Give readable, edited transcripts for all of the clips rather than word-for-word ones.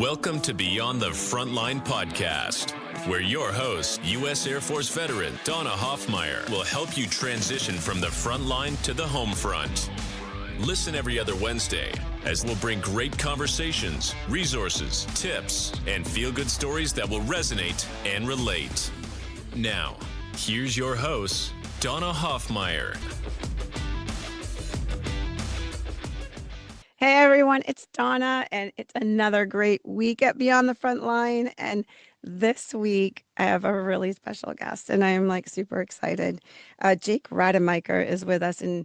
Welcome to Beyond the Frontline podcast, where your host, U.S. Air Force veteran Donna Hoffmeyer, will help you transition from the front line to the home front. Listen every other Wednesday as we'll bring great conversations, resources, tips, and feel-good stories that will resonate and relate. Now, here's your host, Donna Hoffmeyer. Hey everyone, it's Donna, and it's another great week at Beyond the Frontline. And this week, I have a really special guest, and I am super excited. Jake Rademacher is with us, and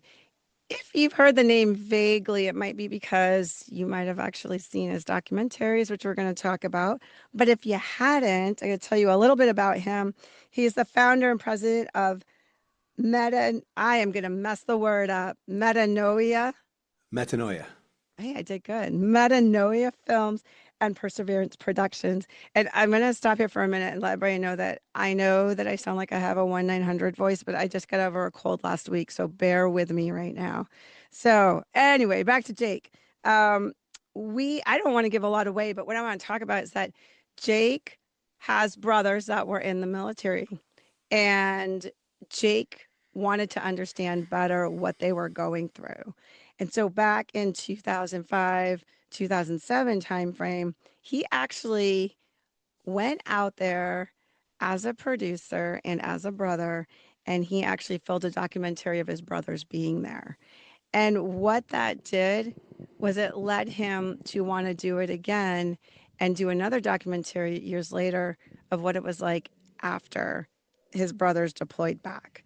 if you've heard the name vaguely, it might be because you might have actually seen his documentaries, which we're going to talk about. But if you hadn't, I'm going to tell you a little bit about him. He's the founder and president of I am going to mess the word up, Metanoia. Hey, I did good. Metanoia Films and Perseverance Productions. And I'm going to stop here for a minute and let everybody know that I sound like I have a 1-900 voice, but I just got over a cold last week. So bear with me right now. So anyway, back to Jake. I don't want to give a lot away, but what I want to talk about is that Jake has brothers that were in the military, and Jake wanted to understand better what they were going through. And so back in 2005, 2007 timeframe, he actually went out there as a producer and as a brother, and he actually filmed a documentary of his brothers being there. And what that did was it led him to want to do it again and do another documentary years later of what it was like after his brothers deployed back.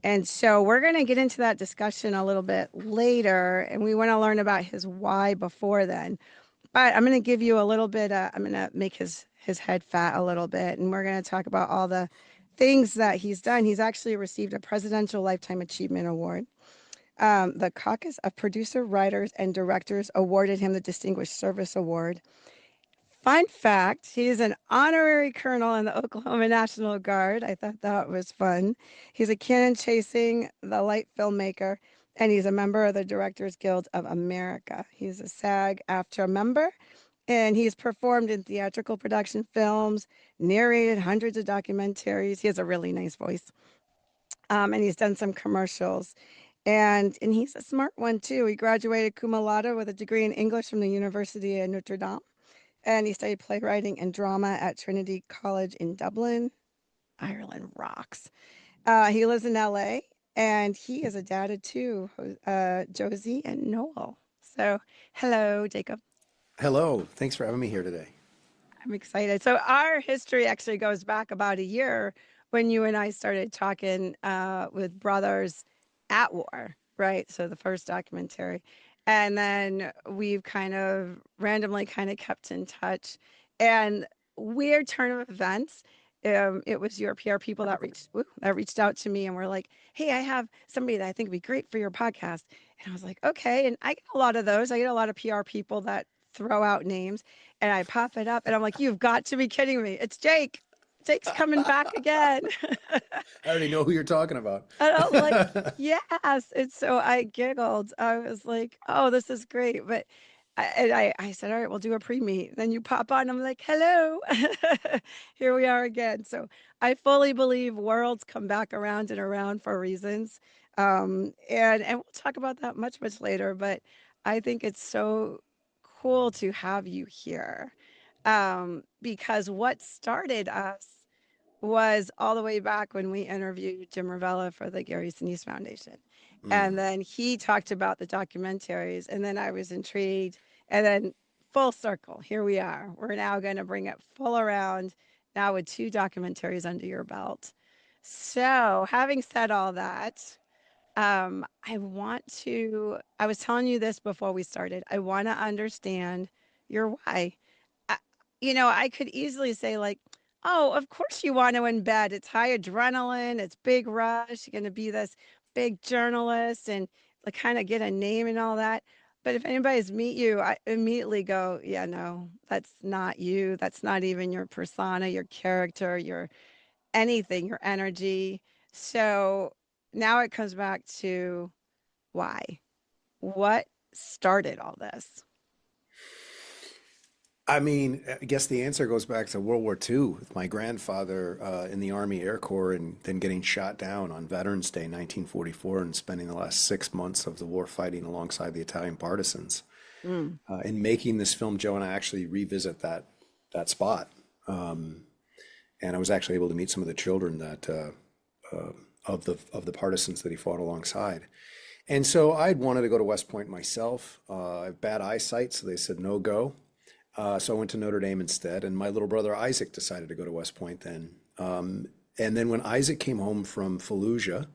And so we're going to get into that discussion a little bit later, and we want to learn about his why before then. But I'm going to give you a little bit, I'm going to make his head fat a little bit, and we're going to talk about all the things that he's done. He's actually received a Presidential Lifetime Achievement Award. The Caucus of Producer, Writers, and Directors awarded him the Distinguished Service Award. Fun fact, he's an honorary colonel in the Oklahoma National Guard. I thought that was fun. He's a cannon chasing the light filmmaker, and he's a member of the Directors Guild of America. He's a SAG-AFTRA member, and he's performed in theatrical production films, narrated hundreds of documentaries. He has a really nice voice. And he's done some commercials. And he's a smart one, too. He graduated cum laude with a degree in English from the University of Notre Dame. And he studied playwriting and drama at Trinity College in Dublin. Ireland rocks. He lives in LA, and he is a dad of two, Josie and Noel. So hello, Jacob. Hello. Thanks for having me here today. I'm excited. So our history actually goes back about a year when you and I started talking with brothers at war, right? So the first documentary. And then we've kind of randomly kept in touch. And weird turn of events. It was your PR people that reached out to me and were like, hey, I have somebody that I think would be great for your podcast. And I was like, okay. And I get a lot of those. I get a lot of PR people that throw out names, and I pop it up and I'm like, you've got to be kidding me. It's Jake. Jake's coming back again. I already know who you're talking about. And I'm like, yes. And so I giggled. I was like, oh, this is great. But I said, all right, we'll do a pre-meet. Then you pop on. I'm like, hello. Here we are again. So I fully believe worlds come back around and around for reasons. And we'll talk about that much later. But I think it's so cool to have you here. Because what started us was all the way back when we interviewed Jim Ravella for the Gary Sinise Foundation. And then he talked about the documentaries, and then I was intrigued, and then full circle, here we are. We're now going to bring it full around now with 2 documentaries under your belt. So having said all that, I was telling you this before we started. I want to understand your why. I could easily say oh, of course you want to embed. It's high adrenaline. It's big rush. You're going to be this big journalist and kind of get a name and all that. But if anybody's meet you, I immediately go, yeah, no, that's not you. That's not even your persona, your character, your anything, your energy. So now it comes back to why? What started all this? I mean, I guess the answer goes back to World War II with my grandfather in the Army Air Corps and then getting shot down on Veterans Day 1944 and spending the last 6 months of the war fighting alongside the Italian partisans. Mm. In making this film, Joe and I actually revisit that spot. Um, and I was actually able to meet some of the children that of the partisans that he fought alongside. And so I'd wanted to go to West Point myself. I have bad eyesight, so they said no go. So I went to Notre Dame instead, and my little brother Isaac decided to go to West Point then. And then when Isaac came home from Fallujah,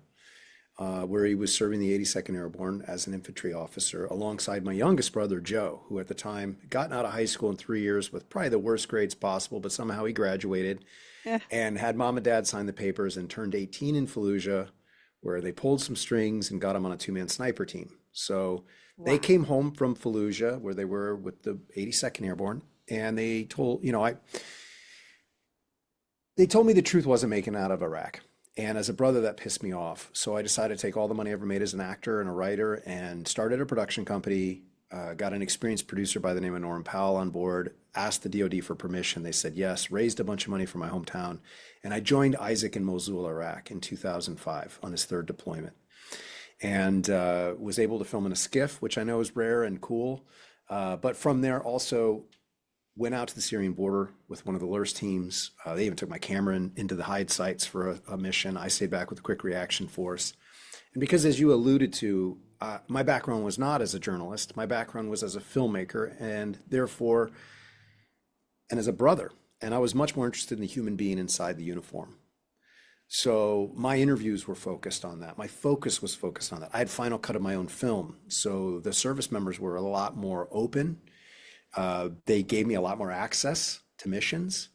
where he was serving the 82nd Airborne as an infantry officer, alongside my youngest brother Joe, who at the time had gotten out of high school in 3 years with probably the worst grades possible, but somehow he graduated Yeah. and had mom and dad sign the papers and turned 18 in Fallujah, where they pulled some strings and got him on a two-man sniper team. So they Wow. came home from Fallujah, where they were with the 82nd Airborne, and they told, they told me the truth wasn't making it out of Iraq. And as a brother, that pissed me off. So I decided to take all the money I ever made as an actor and a writer and started a production company. Got an experienced producer by the name of Norman Powell on board, asked the DOD for permission. They said yes, raised a bunch of money from my hometown. And I joined Isaac in Mosul, Iraq in 2005 on his third deployment and was able to film in a skiff, which I know is rare and cool. But from there also went out to the Syrian border with one of the LURS teams. They even took my camera into the hide sites for a mission. I stayed back with the quick reaction force. And because, as you alluded to, my background was not as a journalist. My background was as a filmmaker and therefore, and as a brother. And I was much more interested in the human being inside the uniform. So my interviews were focused on that. My focus was focused on that. I had final cut of my own film. So the service members were a lot more open. They gave me a lot more access to missions.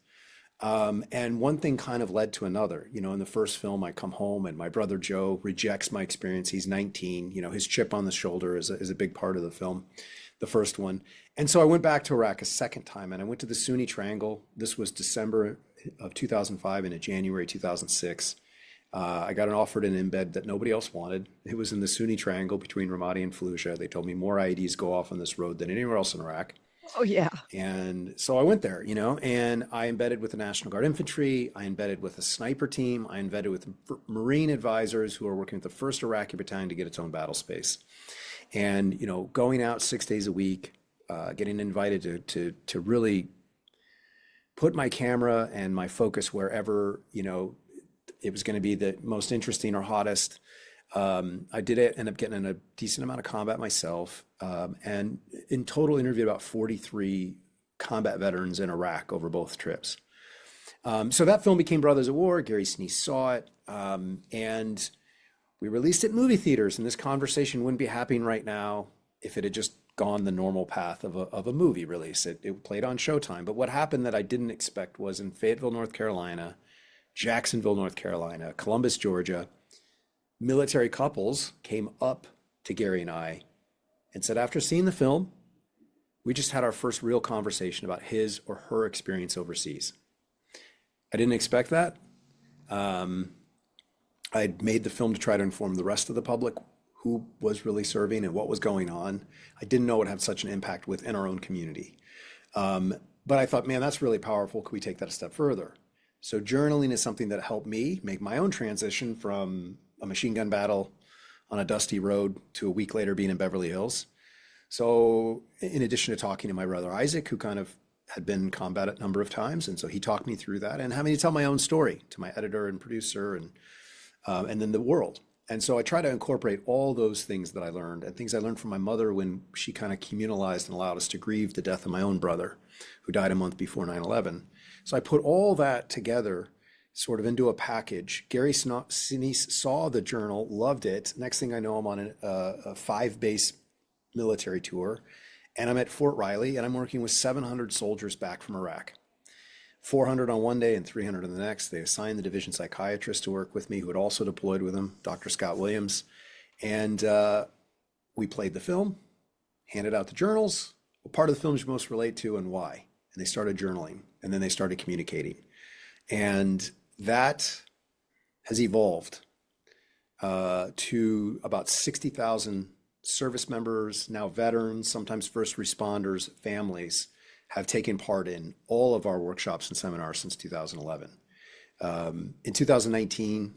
And one thing kind of led to another. In the first film, I come home and my brother Joe rejects my experience. He's 19. His chip on the shoulder is a big part of the film, the first one. And so I went back to Iraq a second time and I went to the Sunni Triangle. This was December of 2005 into January 2006. I got an offer to an embed that nobody else wanted. It was in the Sunni Triangle between Ramadi and Fallujah. They told me more IEDs go off on this road than anywhere else in Iraq. Oh, yeah. And so I went there, and I embedded with the National Guard Infantry. I embedded with a sniper team. I embedded with Marine advisors who are working with the 1st Iraqi Battalion to get its own battle space. And, going out 6 days a week, getting invited to really put my camera and my focus wherever, it was going to be the most interesting or hottest. I did it, end up getting in a decent amount of combat myself, and in total interviewed about 43 combat veterans in Iraq over both trips. So that film became Brothers at War. Gary Sinise saw it, and we released it in movie theaters. And this conversation wouldn't be happening right now if it had just gone the normal path of a movie release. It played on Showtime. But what happened that I didn't expect was in Fayetteville, North Carolina, Jacksonville, North Carolina, Columbus, Georgia, military couples came up to Gary and I and said, after seeing the film, we just had our first real conversation about his or her experience overseas. I didn't expect that. I'd made the film to try to inform the rest of the public who was really serving and what was going on. I didn't know it would have such an impact within our own community. But I thought, man, that's really powerful. Could we take that a step further? So journaling is something that helped me make my own transition from a machine gun battle on a dusty road to a week later being in Beverly Hills. So in addition to talking to my brother Isaac, who kind of had been in combat a number of times, and so he talked me through that and having to tell my own story to my editor and producer and then the world. And so I try to incorporate all those things that I learned and things I learned from my mother when she kind of communalized and allowed us to grieve the death of my own brother, who died a month before 9/11. So I put all that together sort of into a package. Gary Sinise saw the journal, loved it. Next thing I know, I'm on a 5-base military tour, and I'm at Fort Riley, and I'm working with 700 soldiers back from Iraq. 400 on one day and 300 on the next. They assigned the division psychiatrist to work with me, who had also deployed with him, Dr. Scott Williams. And we played the film, handed out the journals, what part of the film you most relate to and why. And they started journaling, and then they started communicating. And that has evolved to about 60,000 service members, now veterans, sometimes first responders, families have taken part in all of our workshops and seminars since 2011. In 2019,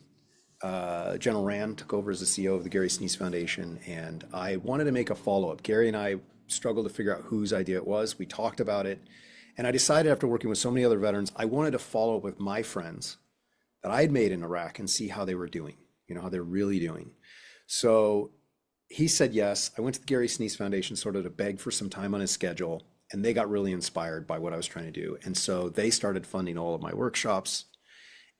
General Rand took over as the CEO of the Gary Sinise Foundation, and I wanted to make a follow-up. Gary and I struggled to figure out whose idea it was. We talked about it, and I decided after working with so many other veterans, I wanted to follow up with my friends that I had made in Iraq and see how they were doing, how they're really doing. So he said yes. I went to the Gary Sinise Foundation sort of to beg for some time on his schedule, and they got really inspired by what I was trying to do. And so they started funding all of my workshops,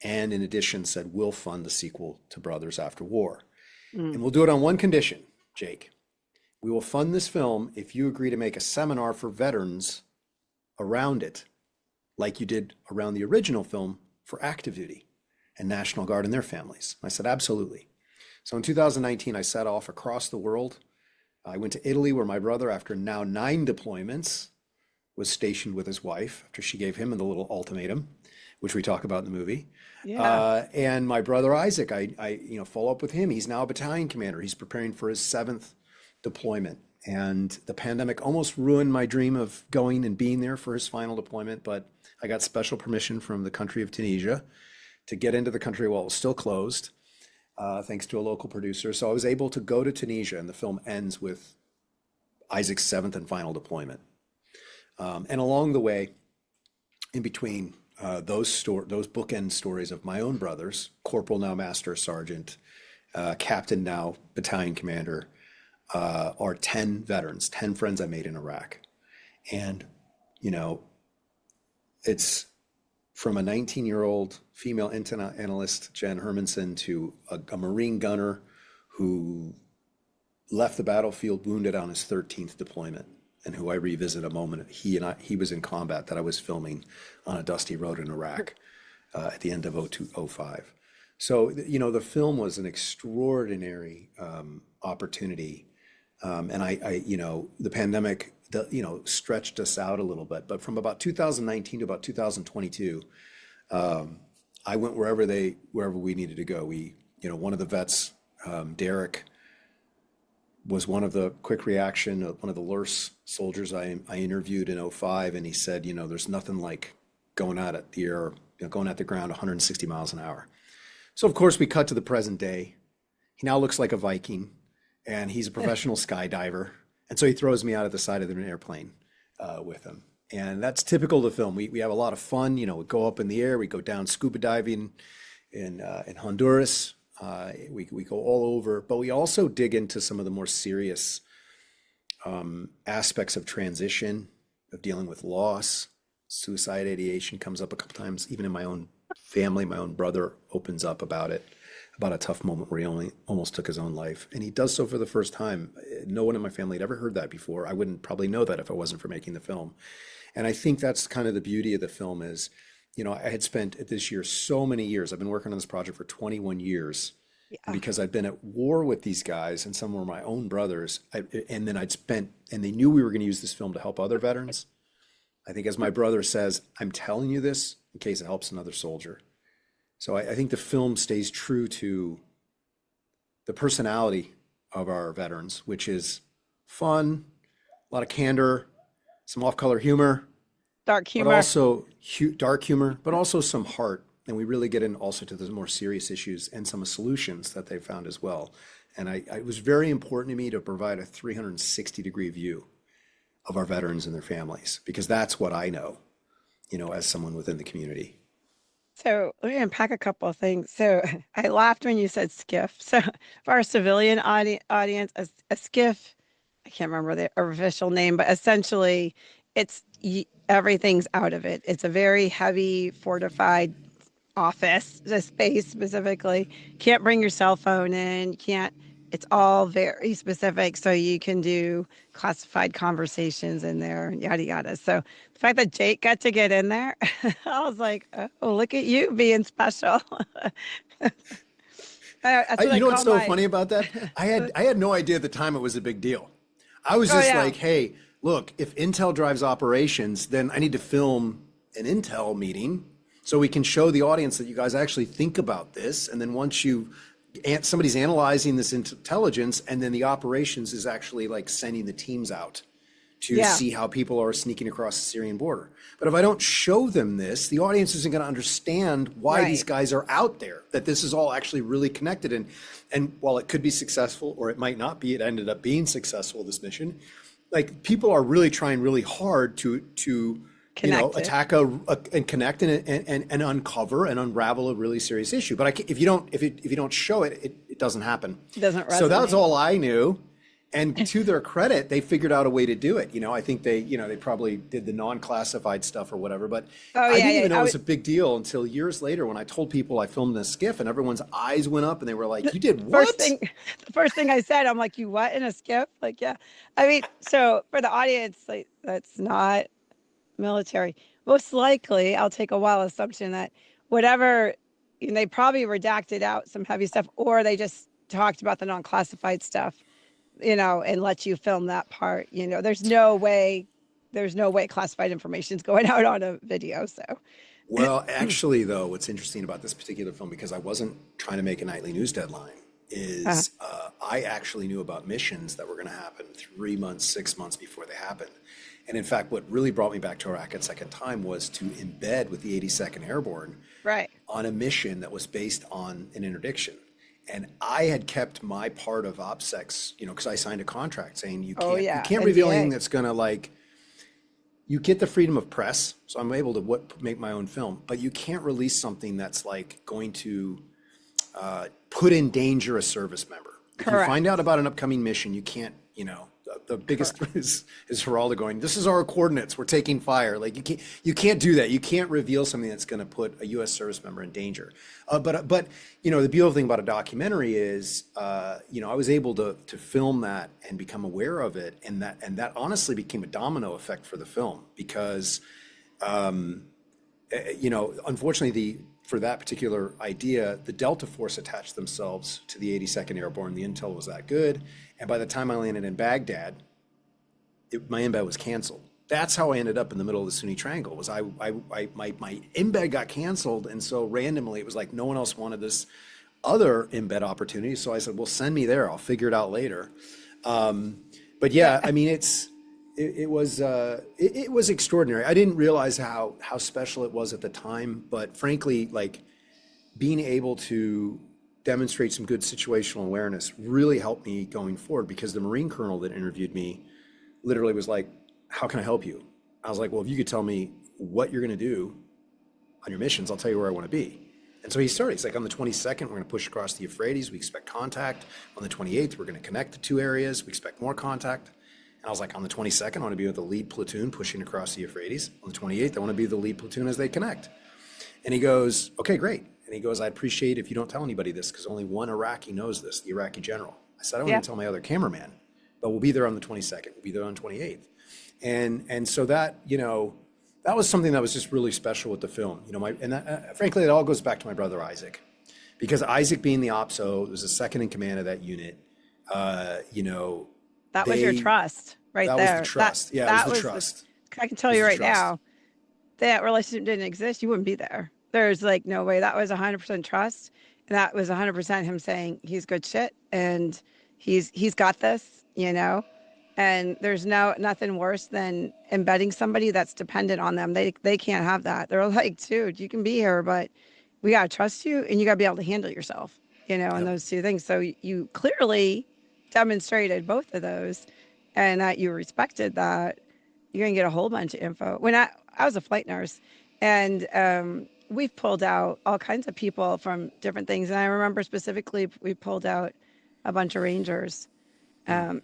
and in addition said, we'll fund the sequel to Brothers After War. And we'll do it on one condition, Jake. We will fund this film if you agree to make a seminar for veterans around it, like you did around the original film for active duty and National Guard and their families. I said, absolutely. So in 2019, I set off across the world. I went to Italy, where my brother, after now 9 deployments, was stationed with his wife after she gave him the little ultimatum, which we talk about in the movie. Yeah. And my brother Isaac, I follow up with him. He's now a battalion commander. He's preparing for his 7th deployment. And the pandemic almost ruined my dream of going and being there for his final deployment, but I got special permission from the country of Tunisia to get into the country while it was still closed, thanks to a local producer. So I was able to go to Tunisia, and the film ends with Isaac's 7th and final deployment. And along the way, in between those bookend stories of my own brothers, corporal now master sergeant, captain now battalion commander, are 10 veterans, 10 friends I made in Iraq. And, it's from a 19-year-old female intel analyst, Jen Hermanson, to a Marine gunner who left the battlefield wounded on his 13th deployment, and who I revisit a moment. He was in combat that I was filming on a dusty road in Iraq at the end of 2005. So, the film was an extraordinary opportunity. And the pandemic, stretched us out a little bit, but from about 2019 to about 2022, I went wherever we needed to go. One of the vets, Derek, was one of the quick reaction, one of the LURS soldiers I interviewed in '05, and he said, there's nothing like going out at the air, going at the ground 160 miles an hour. So of course we cut to the present day. He now looks like a Viking, and he's a professional skydiver. And so he throws me out at the side of an airplane with him. And that's typical of the film. We have a lot of fun, we go up in the air, we go down scuba diving in Honduras. We go all over, but we also dig into some of the more serious aspects of transition, of dealing with loss. Suicide ideation comes up a couple times, even in my own family. My own brother opens up about it, about a tough moment where he almost took his own life. And he does so for the first time. No one in my family had ever heard that before. I wouldn't probably know that if it wasn't for making the film. And I think that's kind of the beauty of the film is, I had spent this year so many years. I've been working on this project for 21 years. Yeah. Because I'd been at war with these guys, and some were my own brothers. And they knew we were going to use this film to help other veterans. I think, as my brother says, I'm telling you this in case it helps another soldier. So I think the film stays true to the personality of our veterans, which is fun, a lot of candor, some off-color humor. Dark humor. But also dark humor, but also some heart. And we really get in also to the more serious issues and some solutions that they found as well. And it was very important to me to provide a 360-degree view of our veterans and their families, because that's what I know, as someone within the community. So let me unpack a couple of things. So I laughed when you said skiff. So for our civilian audience, a skiff, I can't remember the official name, but essentially everything's out of it. It's a very heavy fortified office, the space specifically. Can't bring your cell phone in. It's all very specific, so you can do classified conversations in there, yada yada. So the fact that Jake got to get in there, I was like, oh, look at you being special. What's so funny about that? I had no idea at the time it was a big deal. I was just like, hey, look, if Intel drives operations, then I need to film an Intel meeting so we can show the audience that you guys actually think about this. And then once somebody's analyzing this intelligence, and then the operations is actually like sending the teams out to Yeah. see how people are sneaking across the Syrian border. But if I don't show them this, the audience isn't going to understand why these Right. guys are out there, that this is all actually really connected. And while it could be successful or it might not be, it ended up being successful, this mission. Like people are really trying really hard to Connect it. attack and connect and uncover and unravel a really serious issue. But if you don't show it, it doesn't happen. It doesn't So that's resonate. all I knew. And to their credit, they figured out a way to do it. I think they probably did the non-classified stuff or whatever, but Oh, I yeah, didn't yeah. even know I it was would- a big deal until years later when I told people I filmed in a skiff and everyone's eyes went up and they were like, "You did what?" The first thing I said, I'm like, you what, in a skiff? Like, yeah. I mean, so for the audience, like, that's not military. Most likely, I'll take a wild assumption that whatever, they probably redacted out some heavy stuff, or they just talked about the non-classified stuff, and let you film that part. There's no way classified information is going out on a video. So, Well, actually, though, what's interesting about this particular film, because I wasn't trying to make a nightly news deadline, is I actually knew about missions that were going to happen 3 months, 6 months before they happened. And in fact, what really brought me back to Iraq a second time was to embed with the 82nd Airborne right. on a mission that was based on an interdiction. And I had kept my part of OPSEC's, because I signed a contract saying you Oh, can't yeah, you can't reveal NDA. anything that's going to you get the freedom of press, so I'm able to make my own film, but you can't release something that's going to put in danger a service member. If you Correct. find out about an upcoming mission, you can't, the biggest is Geraldo going, "This is our coordinates, we're taking fire." Like you can't do that. You can't reveal something that's going to put a U.S. service member in danger. But the beautiful thing about a documentary is, I was able to film that and become aware of it, and that honestly became a domino effect for the film because, unfortunately, for that particular idea, the Delta Force attached themselves to the 82nd Airborne. The intel was that good, and by the time I landed in Baghdad, my embed was canceled. That's how I ended up in the middle of the Sunni Triangle. Was my embed got canceled, and so randomly it was like no one else wanted this other embed opportunity. So I said, "Well, send me there. I'll figure it out later." But yeah, I mean, it was extraordinary. I didn't realize how special it was at the time, but frankly, being able to demonstrate some good situational awareness really helped me going forward, because the Marine colonel that interviewed me literally was like, "How can I help you?" I was like, "Well, if you could tell me what you're going to do on your missions, I'll tell you where I want to be." And so he started. He's like, "On the 22nd, we're going to push across the Euphrates. We expect contact. On the 28th, we're going to connect the two areas. We expect more contact." And I was like, "On the 22nd, I want to be with the lead platoon pushing across the Euphrates. On the 28th, I want to be the lead platoon as they connect." And he goes, "Okay, great." And he goes, "I appreciate if you don't tell anybody this, because only one Iraqi knows this, the Iraqi general." I said, "I don't Yeah. even tell my other cameraman, but we'll be there on the 22nd. We'll be there on the 28th. And so that, that was something that was just really special with the film. Frankly, it all goes back to my brother Isaac, because Isaac, being the OPSO, was the second in command of that unit. That was your trust right that there. was the trust. Yeah, that it was the was trust. I can tell It was you the right trust. now, that relationship didn't exist, you wouldn't be there. There's no way. That was 100% trust. And that was 100% him saying he's good shit and he's got this, and there's nothing worse than embedding somebody that's dependent on them. They can't have that. They're like, "Dude, you can be here, but we got to trust you and you got to be able to handle yourself," and Yep. those two things. So you clearly demonstrated both of those, and that you respected that. You're going to get a whole bunch of info. When I was a flight nurse, and we've pulled out all kinds of people from different things. And I remember specifically we pulled out a bunch of Rangers from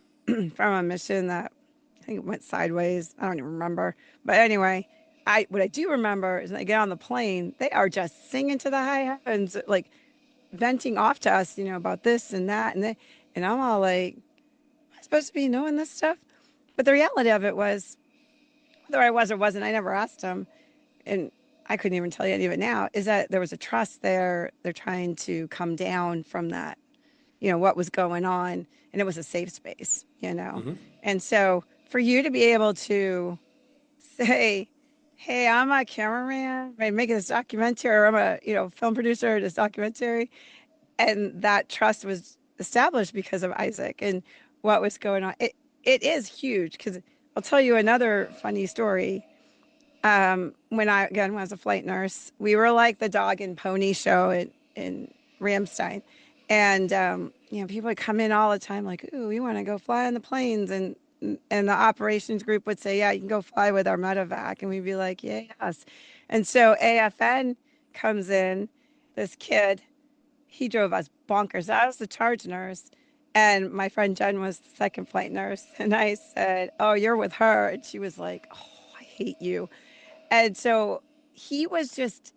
a mission that I think went sideways. I don't even remember. But anyway, what I do remember is when they get on the plane, they are just singing to the high heavens, like venting off to us, about this and that. And I'm all like, am I supposed to be knowing this stuff? But the reality of it was, whether I was or wasn't, I never asked them. And I couldn't even tell you any of it now, is that there was a trust there. They're trying to come down from that, what was going on. And it was a safe space, Mm-hmm. And so for you to be able to say, "Hey, I'm a cameraman, I'm making this documentary, or I'm a, film producer of this documentary." And that trust was established because of Isaac and what was going on. It is huge, because I'll tell you another funny story. When I again was a flight nurse, we were like the dog and pony show in Ramstein, and people would come in all the time like, "Ooh, we want to go fly on the planes," and the operations group would say, "Yeah, you can go fly with our medevac," and we'd be like, "Yeah, yes," and so AFN comes in, this kid, he drove us bonkers. I was the charge nurse. And my friend Jen was the second flight nurse. And I said, "Oh, you're with her." And she was like, "Oh, I hate you." And so he was just,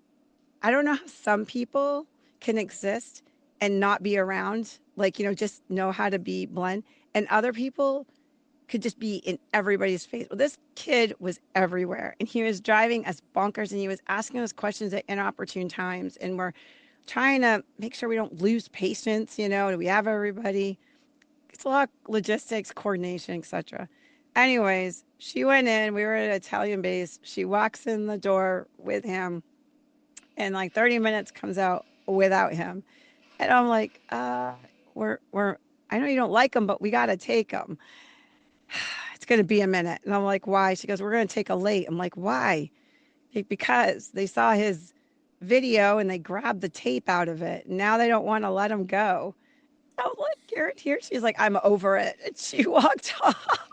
I don't know how some people can exist and not be around, like, just know how to be blunt. And other people could just be in everybody's face. Well, this kid was everywhere and he was driving us bonkers and he was asking us questions at inopportune times. And we're trying to make sure we don't lose patience. Do we have everybody? It's a lot of logistics, coordination, etc. Anyways, she went in. We were at an Italian base. She walks in the door with him, and like 30 minutes comes out without him. And I'm like, we're. I know you don't like him, but we got to take him. It's going to be a minute. And I'm like, why? She goes, we're going to take a late. I'm like, why? Because they saw his video and they grabbed the tape out of it. Now they don't want to let him go. I'm like, Garrett here. She's like, I'm over it. And she walked off.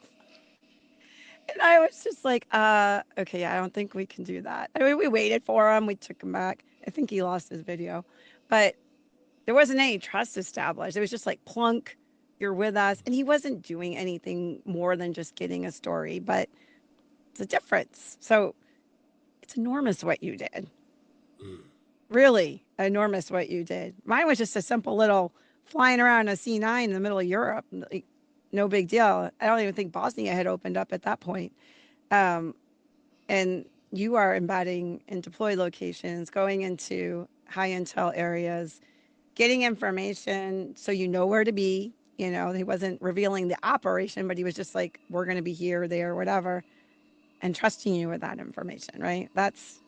And I was just like, okay, yeah, I don't think we can do that. I mean, we waited for him. We took him back. I think he lost his video. But there wasn't any trust established. It was just like, plunk, you're with us. And he wasn't doing anything more than just getting a story. But it's a difference. So it's enormous what you did. Really enormous what you did. Mine was just a simple little flying around a C-9 in the middle of Europe. Like, no big deal. I don't even think Bosnia had opened up at that point. And you are embedding in deployed locations, going into high intel areas, getting information so you know where to be. He wasn't revealing the operation, but he was just like, we're going to be here, there, whatever, and trusting you with that information, right? That's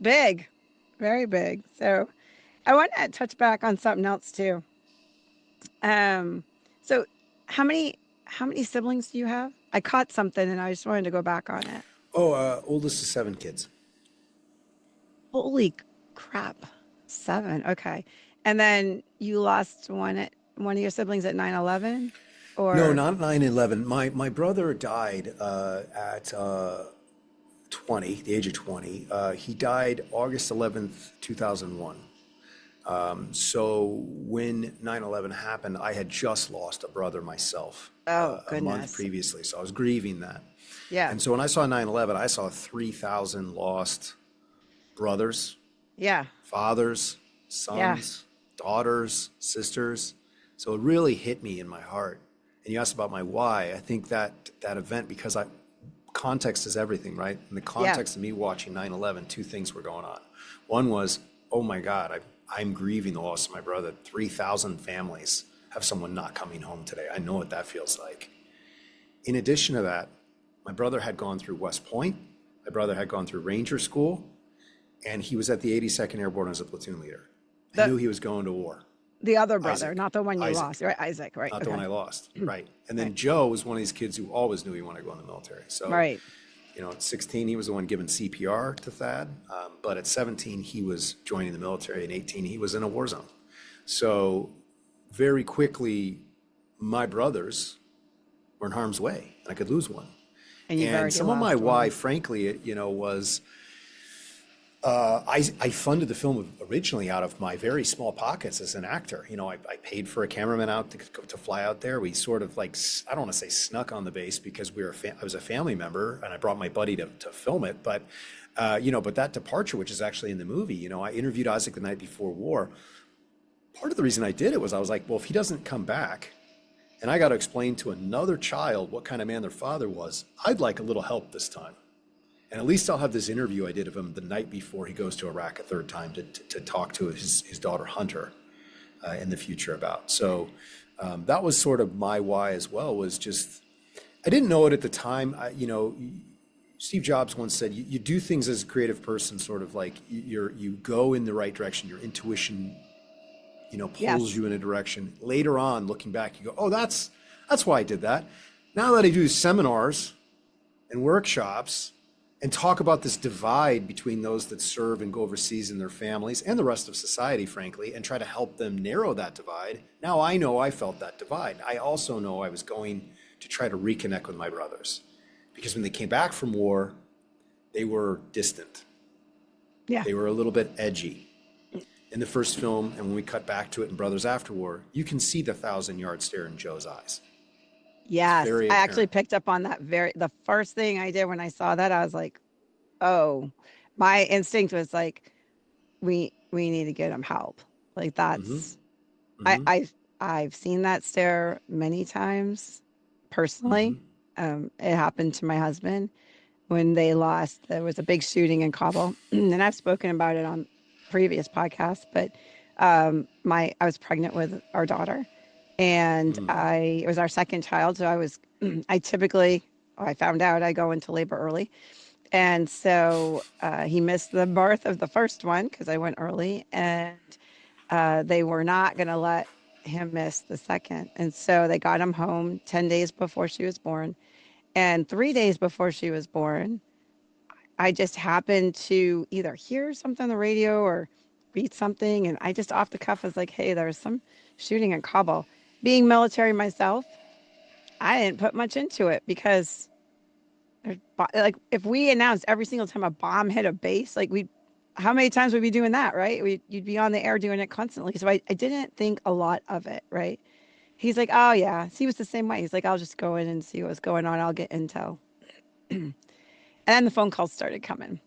big, very big. So I want to touch back on something else too. So how many siblings do you have? I caught something and I just wanted to go back on it. Oh, oldest is 7 kids. Holy crap. 7. Okay. And then you lost one of your siblings at 9/11 or No, not 9/11. My brother died at 20, the age of 20. He died August 11th, 2001. So when 9/11 happened, I had just lost a brother myself Oh, a month goodness. previously. So I was grieving that. Yeah. And so when I saw 9/11, I saw 3,000 lost brothers, Yeah. fathers, sons, daughters, sisters. So it really hit me in my heart. And you asked about my why. I think that event, because context is everything, right? In the context of me watching 9/11, 2 things were going on. One was, oh my God, I'm grieving the loss of my brother. 3,000 families have someone not coming home today. I know what that feels like. In addition to that, my brother had gone through West Point. My brother had gone through Ranger School, and he was at the 82nd Airborne as a platoon leader. I knew he was going to war. The other brother, Isaac. not the one you Isaac. lost, right? Isaac, right? Not the one I lost, right. And then Right. Joe was one of these kids who always knew he wanted to go in the military. So, Right. At 16, he was the one giving CPR to Thad. But at 17, he was joining the military. And 18, he was in a war zone. So very quickly, my brothers were in harm's way, and I could lose one. And you've already some of my lost why, one. frankly, was I funded the film originally out of my very small pockets as an actor. I paid for a cameraman out to fly out there. We sort of I don't want to say snuck on the base because I was a family member and I brought my buddy to film it. But, but that departure, which is actually in the movie, I interviewed Isaac the night before war. Part of the reason I did it was I was like, well, if he doesn't come back and I got to explain to another child what kind of man their father was, I'd like a little help this time. And at least I'll have this interview I did of him the night before he goes to Iraq a third time to talk to his daughter Hunter in the future about. So that was sort of my why as well, was just, I didn't know it at the time. Steve Jobs once said, you do things as a creative person, sort of like you go in the right direction. Your intuition, pulls Yes. you in a direction. Later on, looking back, you go, oh, that's why I did that. Now that I do seminars and workshops and talk about this divide between those that serve and go overseas and their families and the rest of society, frankly, and try to help them narrow that divide. Now I know I felt that divide. I also know I was going to try to reconnect with my brothers, because when they came back from war, they were distant. Yeah. They were a little bit edgy. In the first film, and when we cut back to it in Brothers After War, you can see the 1,000-yard stare in Joe's eyes. Yes. Very I actually apparent. picked up on that the first thing I did when I saw that, I was like, oh, my instinct was like, we need to get him help. Like Mm-hmm. that's I Mm-hmm. I've seen that stare many times Mm-hmm. personally. It happened to my husband when they lost. There was a big shooting in Kabul, and I've spoken about it on previous podcasts. But I was pregnant with our daughter, and Mm. it was our second child. So I found out I go into labor early, and so he missed the birth of the first one because I went early, and they were not going to let him miss the second. And so they got him home 10 days before she was born. And 3 days before she was born, I just happened to either hear something on the radio or read something. And I just off the cuff was like, hey, there's some shooting in Kabul. Being military myself, I didn't put much into it because like if we announced every single time a bomb hit a base, like how many times would we be doing that, right? You'd be on the air doing it constantly. So I didn't think a lot of it, right? He's like, oh yeah. He was the same way. He's like, I'll just go in and see what's going on. I'll get intel. And then the phone calls started coming.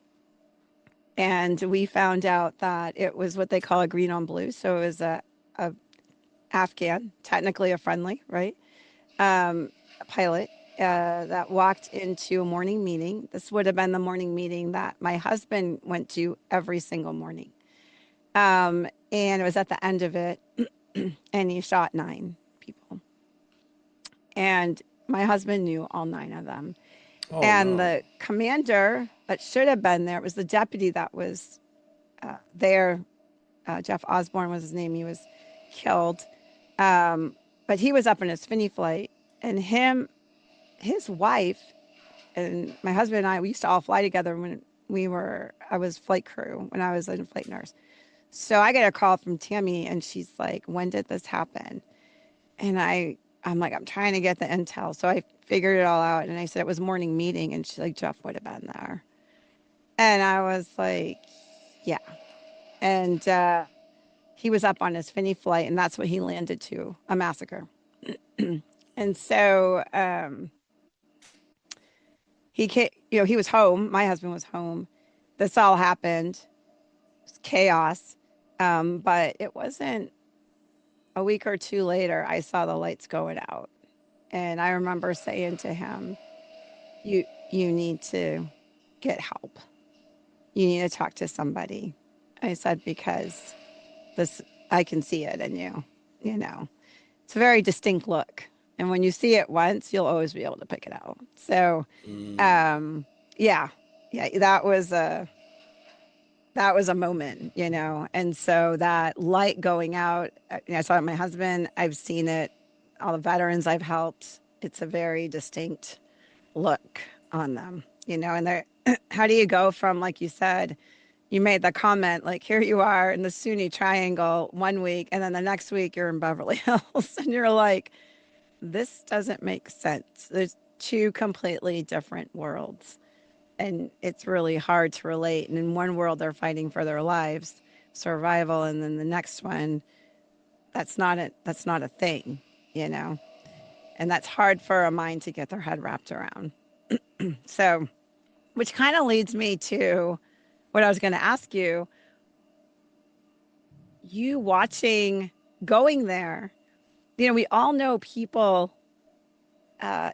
And we found out that it was what they call a green on blue. So it was a Afghan, technically a friendly, right? A pilot that walked into a morning meeting. This would have been the morning meeting that my husband went to every single morning. And it was at the end of it, and he shot 9 people. And my husband knew all 9 of them. Oh And no. the commander that should have been there, it was the deputy that was there. Jeff Osborne was his name. He was killed. But he was up in his Finney flight, and his wife, and my husband and I, we used to all fly together when I was flight crew when I was a flight nurse. So I get a call from Tammy, and she's like, when did this happen? And I'm like, I'm trying to get the intel. So I figured it all out, and I said it was morning meeting, and she's like, Jeff would have been there. And I was like, yeah. And he was up on his Finney flight, and that's what he landed to, a massacre. And so he was home. My husband was home. This all happened. It was chaos. But it wasn't a week or two later, I saw the lights going out. And I remember saying to him, you need to get help. You need to talk to somebody. I said, because this, I can see it in you, you know. It's a very distinct look. And when you see it once, you'll always be able to pick it out. So, Mm. um, yeah, yeah, that was a moment, you know. And so that light going out, I saw it in my husband. I've seen it, all the veterans I've helped. It's a very distinct look on them, you know. And they're, how do you go from, like you said, you made the comment, like here you are in the SUNY Triangle one week, and then the next week you're in Beverly Hills, and you're like, this doesn't make sense. There's two completely different worlds, and it's really hard to relate. And in one world, they're fighting for their lives, survival, and then the next one, that's not a thing, you know. And that's hard for a mind to get their head wrapped around. So, which kind of leads me to what I was going to ask you. You watching, going there, you know, we all know people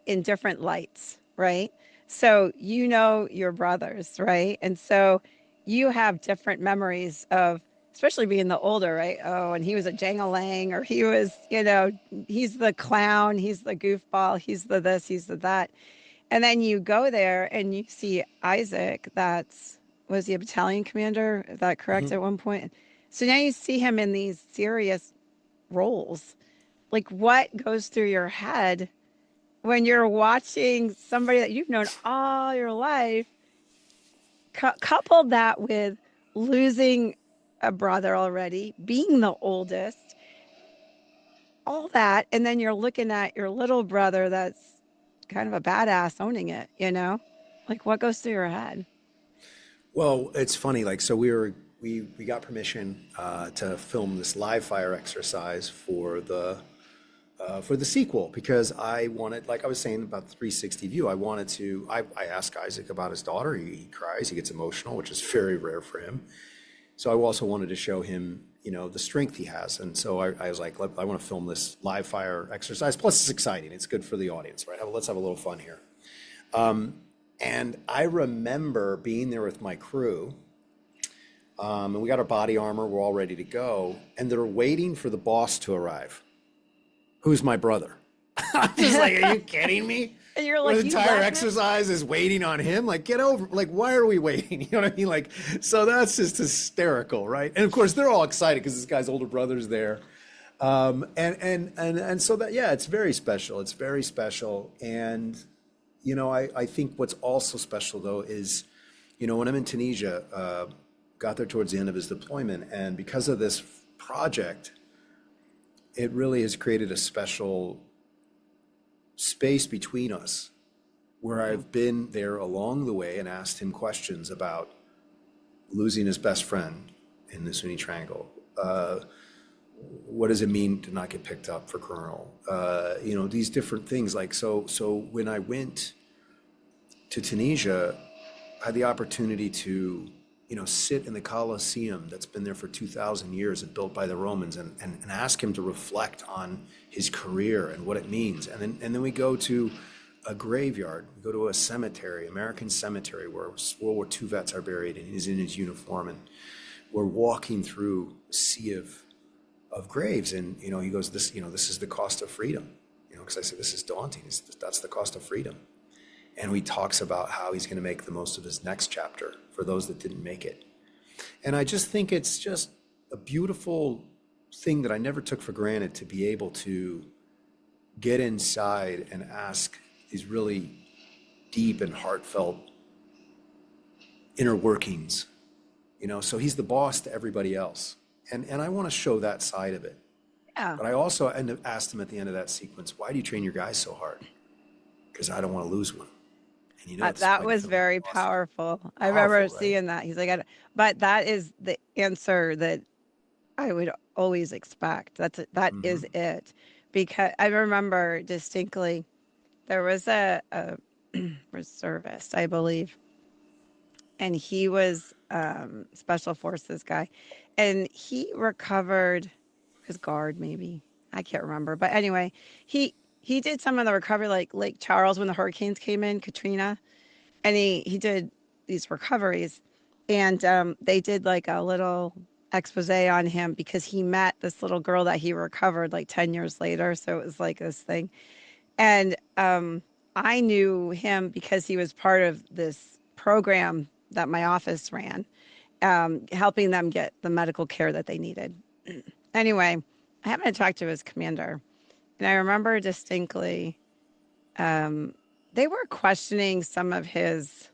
in different lights, right? So you know your brothers, right? And so you have different memories of, especially being the older, right? Oh, and he was a jangalang, or he was, you know, he's the clown, he's the goofball, he's the this, he's the that. And then you go there and you see Isaac, was he a battalion commander? Is that correct Mhm. at one point? So now you see him in these serious roles. Like what goes through your head when you're watching somebody that you've known all your life, couple that with losing a brother already, being the oldest, all that, and then you're looking at your little brother that's kind of a badass owning it, you know? Like what goes through your head? Well, it's funny. Like, so we got permission to film this live fire exercise for the sequel because I wanted, like I was saying about the 360 view, I asked Isaac about his daughter. He cries, he gets emotional, which is very rare for him. So I also wanted to show him, the strength he has. And so I was like, I want to film this live fire exercise. Plus, it's exciting. It's good for the audience, right? Let's have a little fun here. And I remember being there with my crew, and we got our body armor. We're all ready to go. And they're waiting for the boss to arrive. Who's my brother? I'm just like, are you kidding me? And you're The like, entire exercise is waiting on him. Like, get over, like, why are we waiting? You know what I mean? Like, so that's just hysterical, right? And of course, they're all excited because this guy's older brother's there. And so that, yeah, it's very special. It's very special. And, I think what's also special though is, when I'm in Tunisia, got there towards the end of his deployment, and because of this project, it really has created a special space between us where I've been there along the way and asked him questions about losing his best friend in the Sunni Triangle. What does it mean to not get picked up for Colonel? These different things. Like, so when I went to Tunisia, I had the opportunity to sit in the Colosseum that's been there for 2,000 years and built by the Romans and ask him to reflect on his career and what it means. And then we go to a graveyard, we go to a cemetery, American cemetery, where World War II vets are buried, and he's in his uniform, and we're walking through a sea of graves. And, he goes, this is the cost of freedom, because I said, this is daunting. That's the cost of freedom. And he talks about how he's going to make the most of his next chapter for those that didn't make it. And I just think it's just a beautiful thing that I never took for granted, to be able to get inside and ask these really deep and heartfelt inner workings, so he's the boss to everybody else. And I want to show that side of it. Yeah. But I also asked him at the end of that sequence, why do you train your guys so hard? Because I don't want to lose one. And that was very powerful. I remember seeing that. He's like, but that is the answer that I would always expect. That is it. Because I remember distinctly, there was a reservist, I believe, and he was special forces guy, and he recovered his guard, maybe, I can't remember, but anyway, he did some of the recovery, like Lake Charles when the hurricanes came in, Katrina, and he did these recoveries, and they did like a little expose on him because he met this little girl that he recovered like 10 years later. So it was like this thing. And I knew him because he was part of this program that my office ran, helping them get the medical care that they needed. Anyway, I happened to talk to his commander, and I remember distinctly they were questioning some of his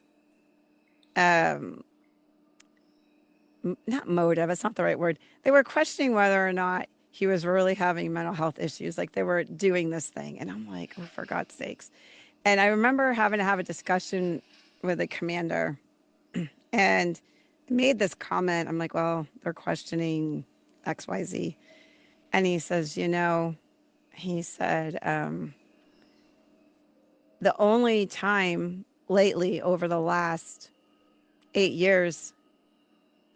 not motive, it's not the right word. They were questioning whether or not he was really having mental health issues. Like they were doing this thing. And I'm like, oh, for God's sakes. And I remember having to have a discussion with the commander and made this comment. I'm like, well, they're questioning XYZ. And he says, he said, the only time lately over the last 8 years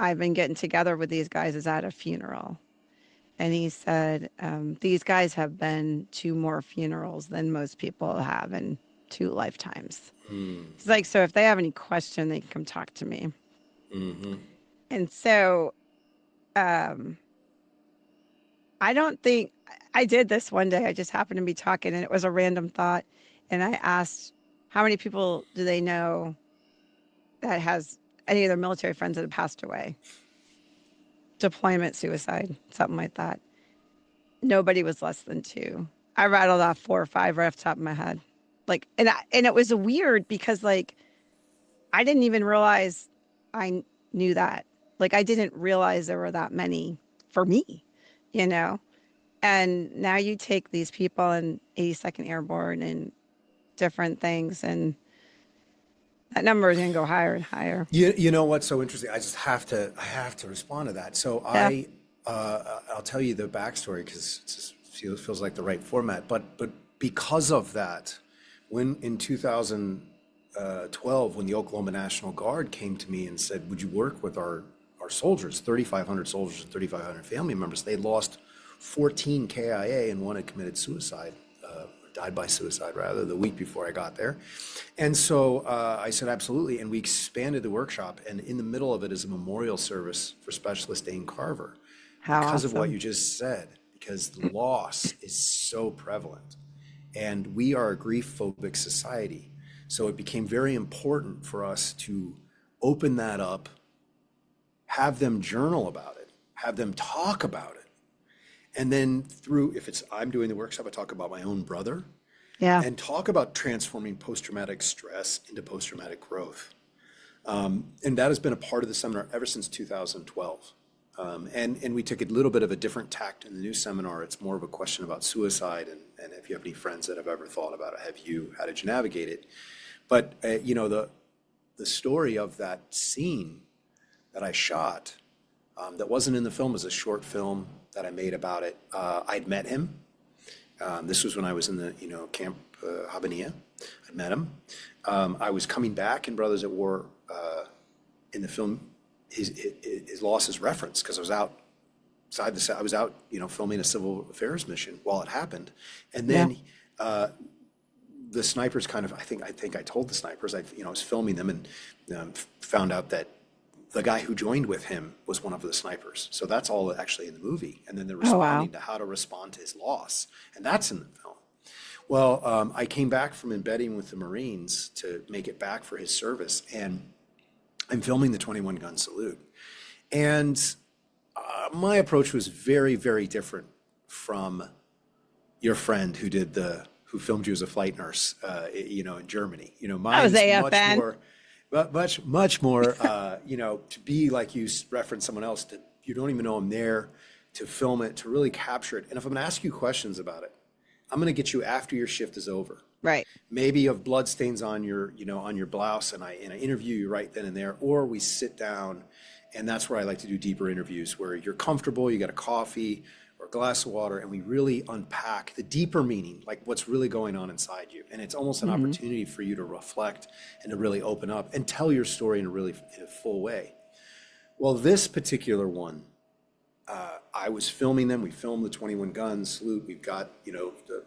I've been getting together with these guys is at a funeral. And he said, these guys have been to more funerals than most people have in 2 lifetimes. He's like, so if they have any question, they can come talk to me. Mm-hmm. And so I don't think, I did this one day. I just happened to be talking, and it was a random thought. And I asked, how many people do they know that has any of their military friends that have passed away? Deployment, suicide, something like that. Nobody was less than 2. I rattled off 4 or 5 right off the top of my head. Like, and it was weird because like I didn't even realize I knew that. Like I didn't realize there were that many for me, you know. And now you take these people in 82nd Airborne and different things, and that number is going to go higher and higher. You know what's so interesting? I have to respond to that. So Yeah. I'll tell you the backstory because it just feels like the right format. But because of that, when in 2012, when the Oklahoma National Guard came to me and said, "Would you work with our soldiers, 3,500 soldiers and 3,500 family members?" They lost 14 KIA and one had committed suicide, died by suicide rather, the week before I got there. And so I said, absolutely. And we expanded the workshop. And in the middle of it is a memorial service for Specialist Dane Carver. How Because of what awesome. you just said, because the loss is so prevalent. And we are a grief-phobic society. So it became very important for us to open that up, have them journal about it, have them talk about it. And then if I'm doing the workshop, I talk about my own brother Yeah. and talk about transforming post-traumatic stress into post-traumatic growth. And that has been a part of the seminar ever since 2012. And we took a little bit of a different tact in the new seminar. It's more of a question about suicide and if you have any friends that have ever thought about it, how did you navigate it? But, the story of that scene that I shot that wasn't in the film was a short film that I made about it. I'd met him. This was when I was in the Camp Habanilla. I met him. I was coming back in Brothers at War in the film. His loss is referenced because I was outside the set. I was out filming a civil affairs mission while it happened, and then the snipers kind of I think I told the snipers I was filming them and found out that the guy who joined with him was one of the snipers. So that's all actually in the movie. And then they're Oh, wow. responding to how to respond to his loss. And that's in the film. Well, I came back from embedding with the Marines to make it back for his service. And I'm filming the 21 gun salute. And my approach was very, very different from your friend who filmed you as a flight nurse, in Germany. That was Mine's AFN. much more. But much more, to be like you reference someone else, you don't even know I'm there, to film it, to really capture it. And if I'm going to ask you questions about it, I'm going to get you after your shift is over. Right. Maybe you have blood stains on your blouse, and I interview you right then and there, or we sit down, and that's where I like to do deeper interviews where you're comfortable, you got a coffee or a glass of water, and we really unpack the deeper meaning, like what's really going on inside you. And it's almost an opportunity for you to reflect and to really open up and tell your story in a full way. Well, this particular one, I was filming them. We filmed the 21 gun salute. We've got, the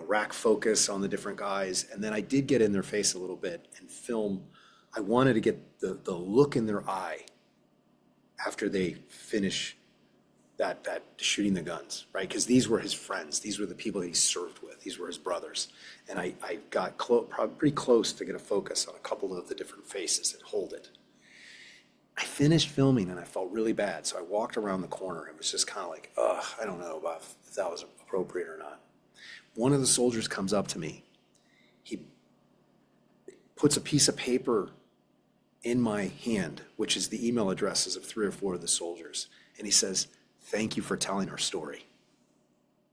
rack focus on the different guys. And then I did get in their face a little bit and film. I wanted to get the look in their eye after they finish that shooting the guns, right? Because these were his friends. These were the people that he served with. These were his brothers. And I got probably pretty close to get a focus on a couple of the different faces and hold it. I finished filming and I felt really bad. So I walked around the corner. It was just kind of like, I don't know about if that was appropriate or not. One of the soldiers comes up to me. He puts a piece of paper in my hand, which is the email addresses of 3 or 4 of the soldiers. And he says, "Thank you for telling our story."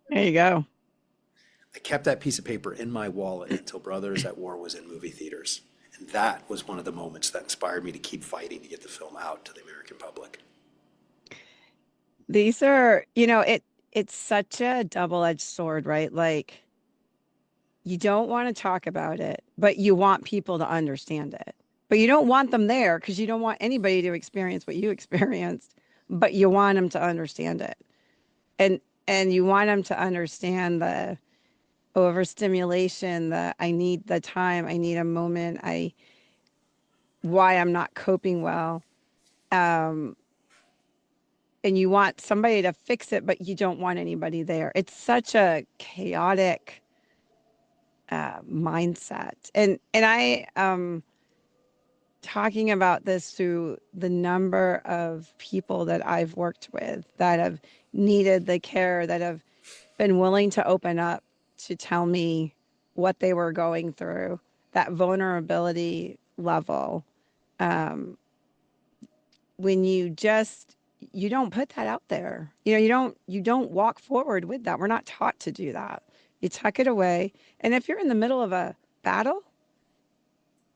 There you go. I kept that piece of paper in my wallet until Brothers at War was in movie theaters. And that was one of the moments that inspired me to keep fighting to get the film out to the American public. These are, it's such a double-edged sword, right? Like you don't want to talk about it, but you want people to understand it. But you don't want them there because you don't want anybody to experience what you experienced, but you want them to understand it. And you want them to understand the overstimulation, the I need the time, I need a moment, why I'm not coping well. And you want somebody to fix it, but you don't want anybody there. It's such a chaotic mindset. And I talking about this through the number of people that I've worked with that have needed the care, that have been willing to open up to tell me what they were going through, that vulnerability level. Um, when you don't put that out there. You don't walk forward with that. We're not taught to do that. You tuck it away. And if you're in the middle of a battle,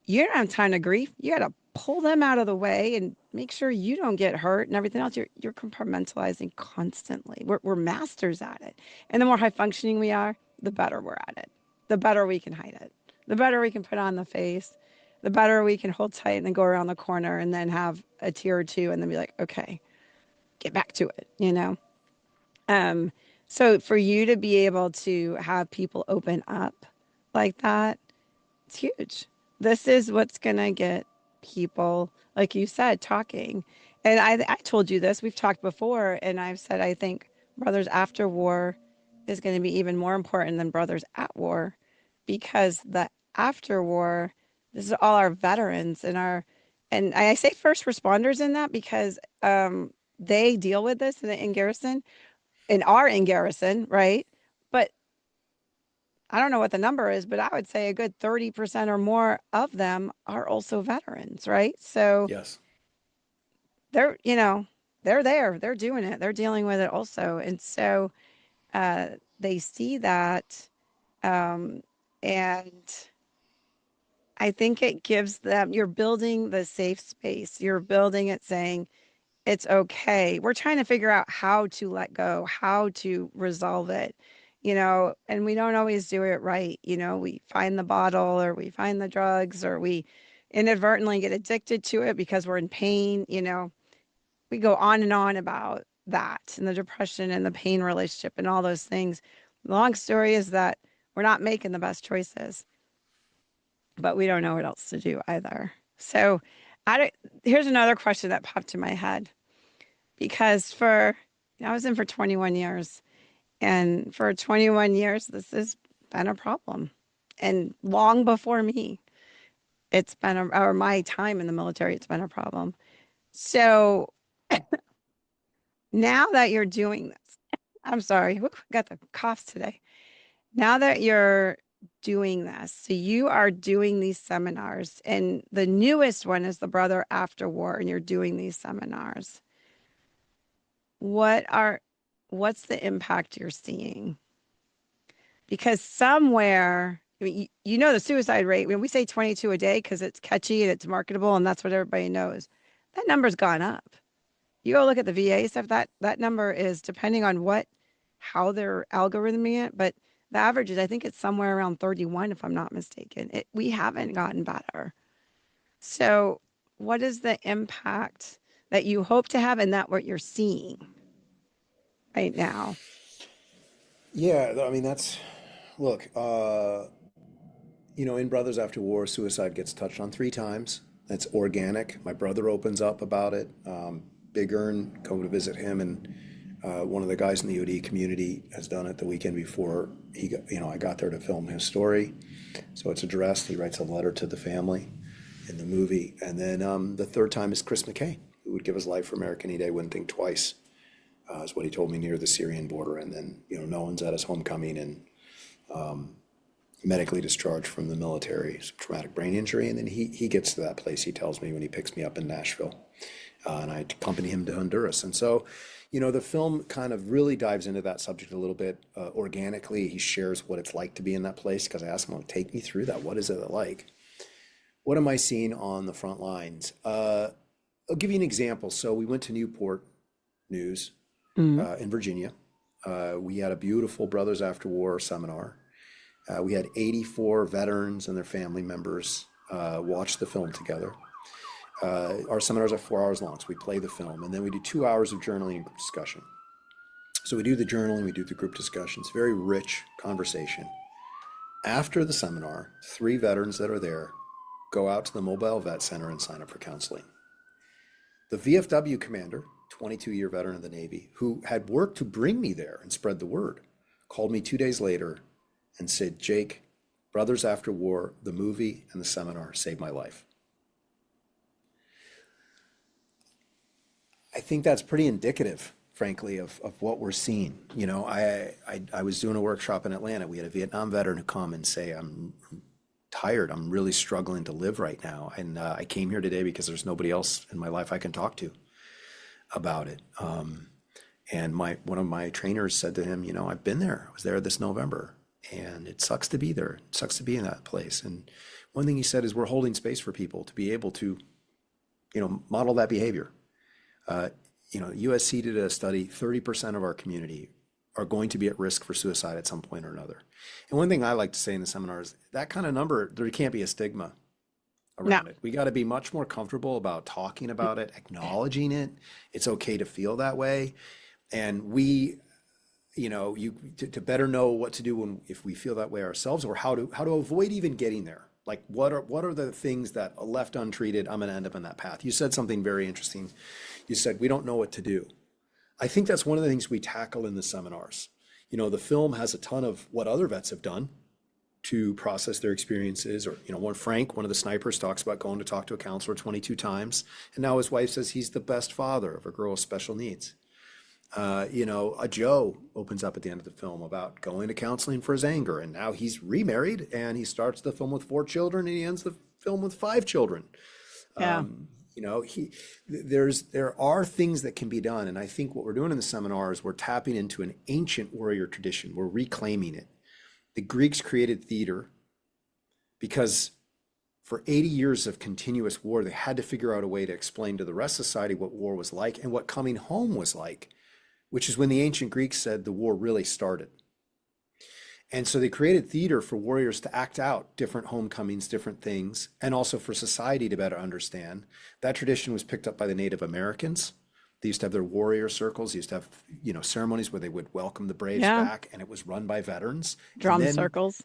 you don't have time to grieve. You got to pull them out of the way and make sure you don't get hurt and everything else. You're compartmentalizing constantly. We're masters at it. And the more high functioning we are, the better we're at it. The better we can hide it. The better we can put on the face. The better we can hold tight and then go around the corner and then have a tear or two and then be like, okay, get back to it. Um, so for you to be able to have people open up like that, it's huge. This is what's going to get people, like you said, talking. And I told you this, we've talked before, and I've said I think Brothers After War is going to be even more important than Brothers at War, because the after war, this is all our veterans and I say first responders in that because they deal with this in garrison and are in garrison, right? But I don't know what the number is, but I would say a good 30% or more of them are also veterans, right? So Yes. they're, they're there, they're doing it, they're dealing with it also. And so they see that. And I think it gives them, you're building the safe space. You're building it saying, it's okay. We're trying to figure out how to let go, how to resolve it, and we don't always do it right. We find the bottle or we find the drugs or we inadvertently get addicted to it because we're in pain. We go on and on about that and the depression and the pain relationship and all those things. The long story is that we're not making the best choices, but we don't know what else to do either. So here's another question that popped in my head because I was in for 21 years, and for 21 years, this has been a problem. And long before me, or my time in the military, it's been a problem. So now that you're doing this, I'm sorry, I got the coughs today. Now that you're doing this, so you are doing these seminars, and the newest one is the Brother After War, and you're doing these seminars. What's the impact you're seeing? Because somewhere, the suicide rate, when we say 22 a day because it's catchy and it's marketable and that's what everybody knows, that number's gone up. You go look at the VA stuff, that number is depending on how they're algorithming it, but the average is, I think it's somewhere around 31, if I'm not mistaken. We haven't gotten better. So what is the impact that you hope to have and that what you're seeing right now? Yeah, I mean, look, in Brothers After War, suicide gets touched on 3 times. That's organic. My brother opens up about it. Big Earn, go to visit him, and one of the guys in the OD community has done it the weekend before. I got there to film his story, so it's addressed. He writes a letter to the family in the movie, and then the 3rd time is Chris McKay, who would give his life for America any day, wouldn't think twice. Is what he told me near the Syrian border, and then no one's at his homecoming and medically discharged from the military, some traumatic brain injury, and then he gets to that place. He tells me when he picks me up in Nashville, and I accompany him to Honduras. And so, the film kind of really dives into that subject a little bit organically. He shares what it's like to be in that place because I asked him, take me through that. What is it like? What am I seeing on the front lines? I'll give you an example. So we went to Newport News in Virginia. We had a beautiful Brothers After War seminar. We had 84 veterans and their family members watch the film together. Our seminars are 4 hours long, so we play the film, and then we do 2 hours of journaling and group discussion. So we do the journaling, we do the group discussions, very rich conversation. After the seminar, 3 veterans that are there go out to the Mobile Vet Center and sign up for counseling. The VFW commander, 22-year veteran of the Navy, who had worked to bring me there and spread the word, called me 2 days later and said, Jake, Brothers After War, the movie and the seminar saved my life. I think that's pretty indicative frankly, of what we're seeing. You know, I was doing a workshop in Atlanta. We had a Vietnam veteran who come and say, I'm tired. I'm really struggling to live right now. And I came here today because there's nobody else in my life I can talk to about it. And one of my trainers said to him, you know, I've been there. I was there this November, and it sucks to be there. It sucks to be in that place. And one thing he said is we're holding space for people to be able to, you know, model that behavior. You know, USC did a study, 30% of our community are going to be at risk for suicide at some point or another. And one thing I like to say in the seminar is that kind of number, there can't be a stigma around it. We got to be much more comfortable about talking about it, acknowledging it. It's okay to feel that way. And we, you know, to better know what to do if we feel that way ourselves, or how to avoid even getting there. Like what are the things that are left untreated? I'm going to end up in that path. You said something very interesting. You said we don't know what to do. I think that's one of the things we tackle in the seminars. You know, the film has a ton of what other vets have done to process their experiences. Or, you know, one of the snipers talks about going to talk to a counselor 22 times. And now his wife says he's the best father of a girl with special needs. You know, a Joe opens up at the end of the film about going to counseling for his anger. And now he's remarried, and he starts the film with 4 children, and he ends the film with 5 children. Yeah. You know, there are things that can be done. And I think what we're doing in the seminar is we're tapping into an ancient warrior tradition. We're reclaiming it. The Greeks created theater because for 80 years of continuous war, they had to figure out a way to explain to the rest of society what war was like and what coming home was like, which is when the ancient Greeks said the war really started. And so they created theater for warriors to act out different homecomings, different things, and also for society to better understand. That tradition was picked up by the Native Americans. They used to have their warrior circles. They used to have, you know, ceremonies where they would welcome the braves back, and it was run by veterans. Drum circles.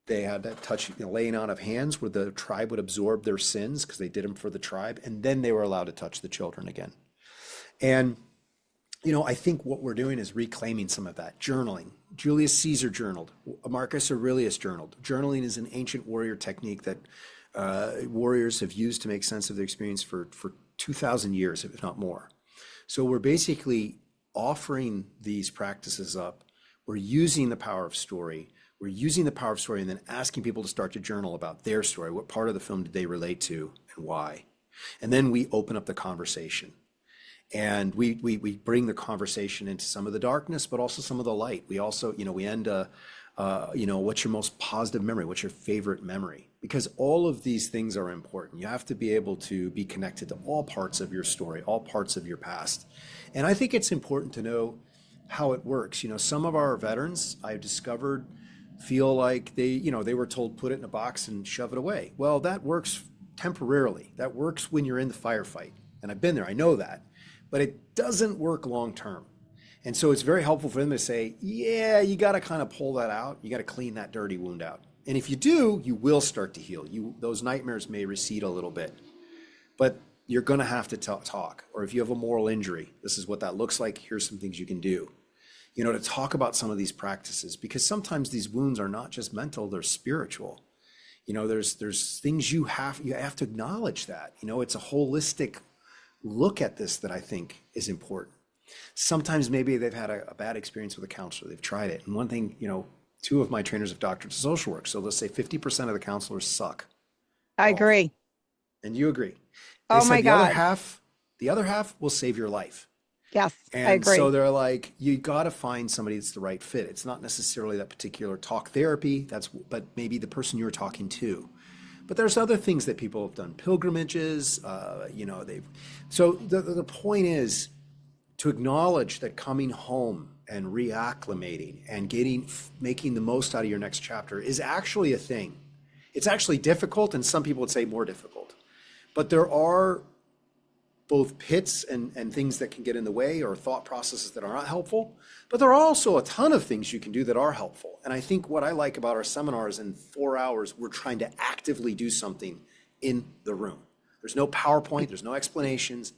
They had that laying on of hands where the tribe would absorb their sins because they did them for the tribe, and then they were allowed to touch the children again. And you know, I think what we're doing is reclaiming some of that. Journaling. Julius Caesar journaled. Marcus Aurelius journaled. Journaling is an ancient warrior technique that warriors have used to make sense of their experience for 2,000 years, if not more. So we're basically offering these practices up. We're using the power of story. We're using the power of story and then asking people to start to journal about their story. What part of the film did they relate to and why? And then we open up the conversation. And we bring the conversation into some of the darkness, but also some of the light. We also, you know, we end, you know, what's your most positive memory? What's your favorite memory? Because all of these things are important. You have to be able to be connected to all parts of your story, all parts of your past. And I think it's important to know how it works. You know, some of our veterans, I've discovered, feel like they were told, put it in a box and shove it away. Well, that works temporarily. That works when you're in the firefight. And I've been there, I know that. But it doesn't work long term. And so it's very helpful for them to say, yeah, you got to kind of pull that out. You got to clean that dirty wound out. And if you do, you will start to heal. Those nightmares may recede a little bit, but you're going to have to talk. Or if you have a moral injury, this is what that looks like. Here's some things you can do, you know, to talk about some of these practices, because sometimes these wounds are not just mental, they're spiritual. You know, there's things you have to acknowledge that, you know, it's a holistic look at this that I think is important. Sometimes maybe they've had a bad experience with a counselor. They've tried it. And one thing, you know, 2 of my trainers have doctorates in social work. So let's say 50% of the counselors suck. I agree. And you agree. Oh my God. The other half will save your life. Yes, And I agree. so they're like, you got to find somebody that's the right fit. It's not necessarily that particular talk therapy, but maybe the person you're talking to. But there's other things that people have done, pilgrimages, you know, so the point is to acknowledge that coming home and reacclimating and making the most out of your next chapter is actually a thing. It's actually difficult, and some people would say more difficult. But there are both pits and things that can get in the way, or thought processes that are not helpful, but there are also a ton of things you can do that are helpful. And I think what I like about our seminars, in 4 hours, we're trying to actively do something in the room. There's no PowerPoint, there's no explanations.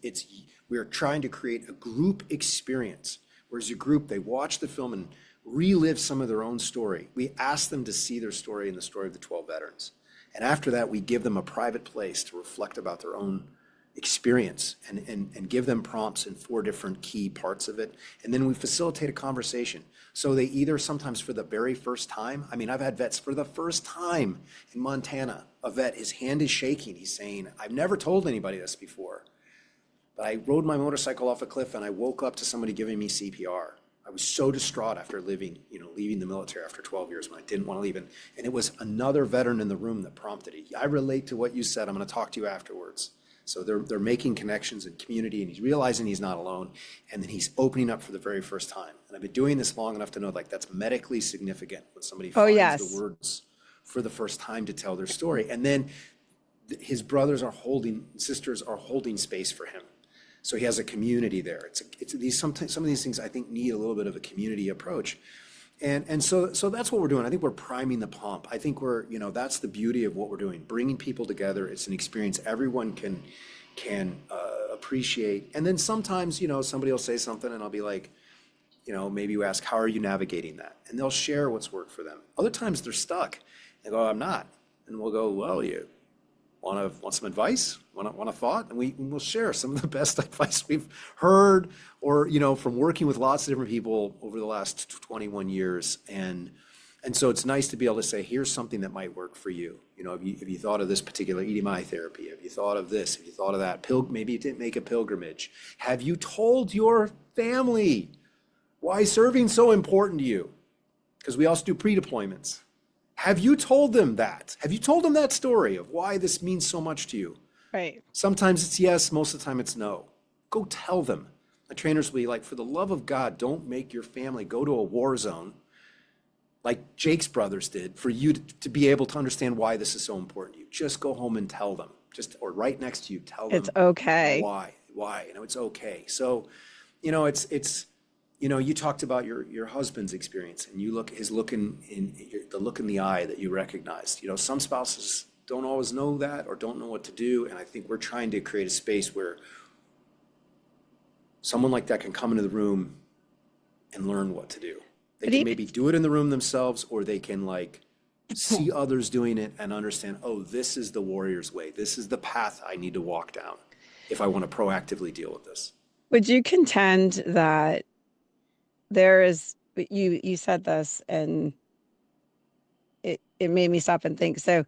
We're trying to create a group experience, where as a group, they watch the film and relive some of their own story. We ask them to see their story and the story of the 12 veterans. And after that, we give them a private place to reflect about their own experience and give them prompts in 4 different key parts of it. And then we facilitate a conversation. So they either sometimes for the very first time, I mean, I've had vets for the first time in Montana, a vet, his hand is shaking. He's saying, I've never told anybody this before, but I rode my motorcycle off a cliff and I woke up to somebody giving me CPR. I was so distraught after leaving the military after 12 years when I didn't want to leave. And it was another veteran in the room that prompted it. I relate to what you said. I'm going to talk to you afterwards. So they're making connections in community, and he's realizing he's not alone, and then he's opening up for the very first time. And I've been doing this long enough to know like that's medically significant when somebody finds the words for the first time to tell their story. And then his brothers sisters are holding space for him. So he has a community there. Some of these things I think need a little bit of a community approach. And so that's what we're doing. I think we're priming the pump. I think that's the beauty of what we're doing, bringing people together. It's an experience everyone can appreciate. And then sometimes, somebody will say something and I'll be like, maybe you ask, how are you navigating that? And they'll share what's worked for them. Other times they're stuck. They go, I'm not. And we'll go, well, you want some advice? Want a thought? And we'll share some of the best advice we've heard or, from working with lots of different people over the last 21 years. And so it's nice to be able to say, here's something that might work for you. Have you thought of this particular EDMI therapy? Have you thought of this? Have you thought of that? Maybe you didn't make a pilgrimage. Have you told your family why serving's so important to you? Because we also do pre-deployments. Have you told them that? Have you told them that story of why this means so much to you? Right. Sometimes it's yes, most of the time it's no. Go tell them. My trainers will be like, for the love of God, don't make your family go to a war zone like Jake's brothers did for you to be able to understand why this is so important to you. Just go home and tell them. Or right next to you, tell them. It's okay. Why? It's okay. So, it's you talked about your husband's experience, and the look in the eye that you recognized. Some spouses don't always know that or don't know what to do, and I think we're trying to create a space where someone like that can come into the room and learn what to do. They can maybe do it in the room themselves, or they can see others doing it and understand, oh, this is the warrior's way. This is the path I need to walk down if I want to proactively deal with this. Would you contend that there is, you said this and it made me stop and think, so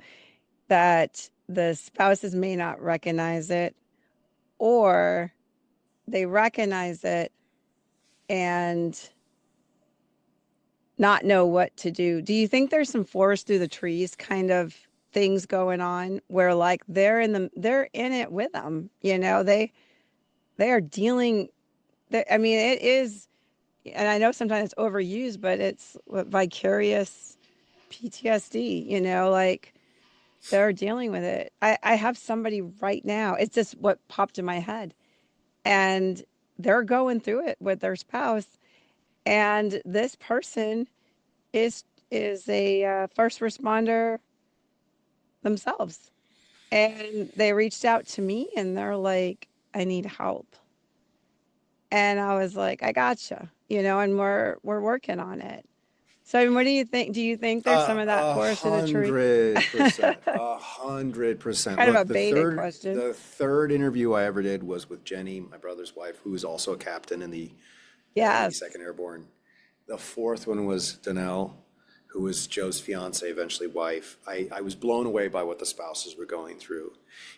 that the spouses may not recognize it, or they recognize it and not know what to do? Do you think there's some forest through the trees kind of things going on where they're in it with them, they are dealing, it is, and I know sometimes it's overused, but it's vicarious PTSD, they're dealing with it. I have somebody right now, it's just what popped in my head, and they're going through it with their spouse. And this person is a first responder themselves. And they reached out to me and they're like, I need help. And I was like, I gotcha, and we're working on it. So what do you think? Do you think there's some of that forest in the tree? 100%. 100%. Kind of a baited question. The third interview I ever did was with Jenny, my brother's wife, who is also a captain in the 82nd Airborne. The fourth one was Danelle, who was Joe's fiance, eventually wife. I was blown away by what the spouses were going through.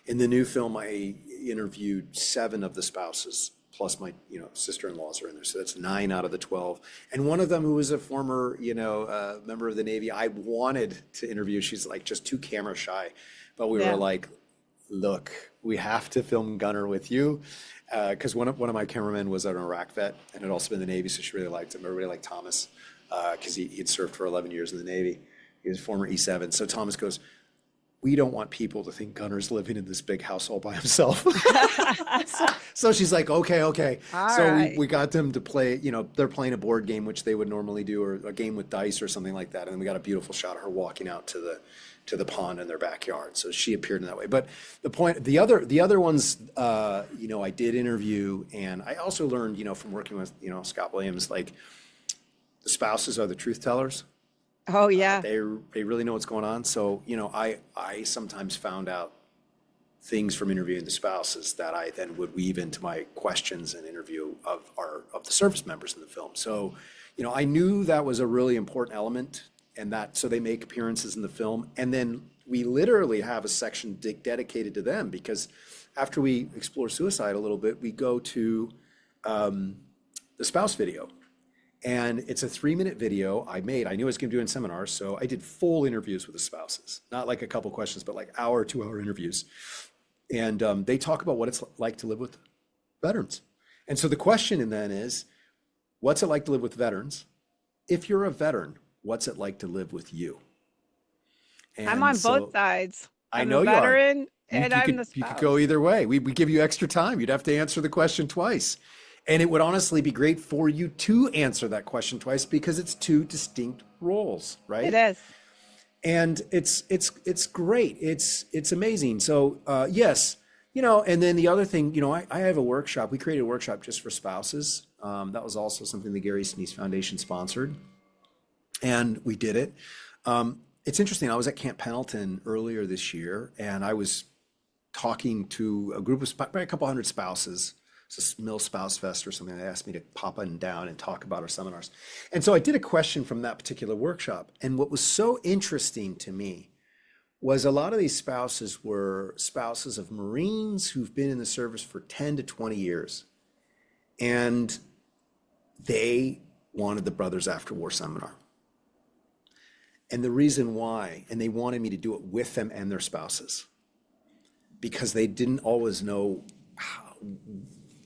In the new film, I interviewed 7 of the spouses, plus my sister-in-laws are in there. So that's 9 out of the 12. And one of them, who was a former member of the Navy, I wanted to interview. She's just too camera shy. But we were like, look, we have to film Gunner with you. Because one of my cameramen was an Iraq vet and had also been in the Navy, so she really liked him. Everybody liked Thomas because he had served for 11 years in the Navy. He was a former E7. So Thomas goes, we don't want people to think Gunner's living in this big house all by himself. So she's like, okay. All so right. we got them to play, they're playing a board game, which they would normally do, or a game with dice or something like that. And then we got a beautiful shot of her walking out to the pond in their backyard. So she appeared in that way. But the other ones, I did interview, and I also learned, from working with, Scott Williams, the spouses are the truth tellers. Oh yeah. They really know what's going on. So, I sometimes found out things from interviewing the spouses that I then would weave into my questions and interview of the service members in the film. So, I knew that was a really important element, and so they make appearances in the film. And then we literally have a section dedicated to them, because after we explore suicide a little bit, we go to the spouse video. And it's a 3-minute video I made. I knew I was going to do in seminars, so I did full interviews with the spouses, not like a couple questions, but like 2-hour interviews. And they talk about what it's like to live with veterans. And so the question then is, what's it like to live with veterans? If you're a veteran, what's it like to live with you? And I'm on both sides. I I'm know a you are. veteran and I'm the spouse. You could go either way. We give you extra time. You'd have to answer the question twice. And it would honestly be great for you to answer that question twice, because it's 2 distinct roles, right? It is. And it's great. It's amazing. So yes, and then the other thing, I have a workshop. We created a workshop just for spouses. That was also something the Gary Sinise Foundation sponsored, and we did it. It's interesting. I was at Camp Pendleton earlier this year, and I was talking to a group of probably a couple hundred spouses. It's a Mill Spouse Fest or something. They asked me to pop in down and talk about our seminars. And so I did a question from that particular workshop. And what was so interesting to me was a lot of these spouses were spouses of Marines who've been in the service for 10 to 20 years. And they wanted the Brothers After War seminar. And the reason why, and they wanted me to do it with them and their spouses, because they didn't always know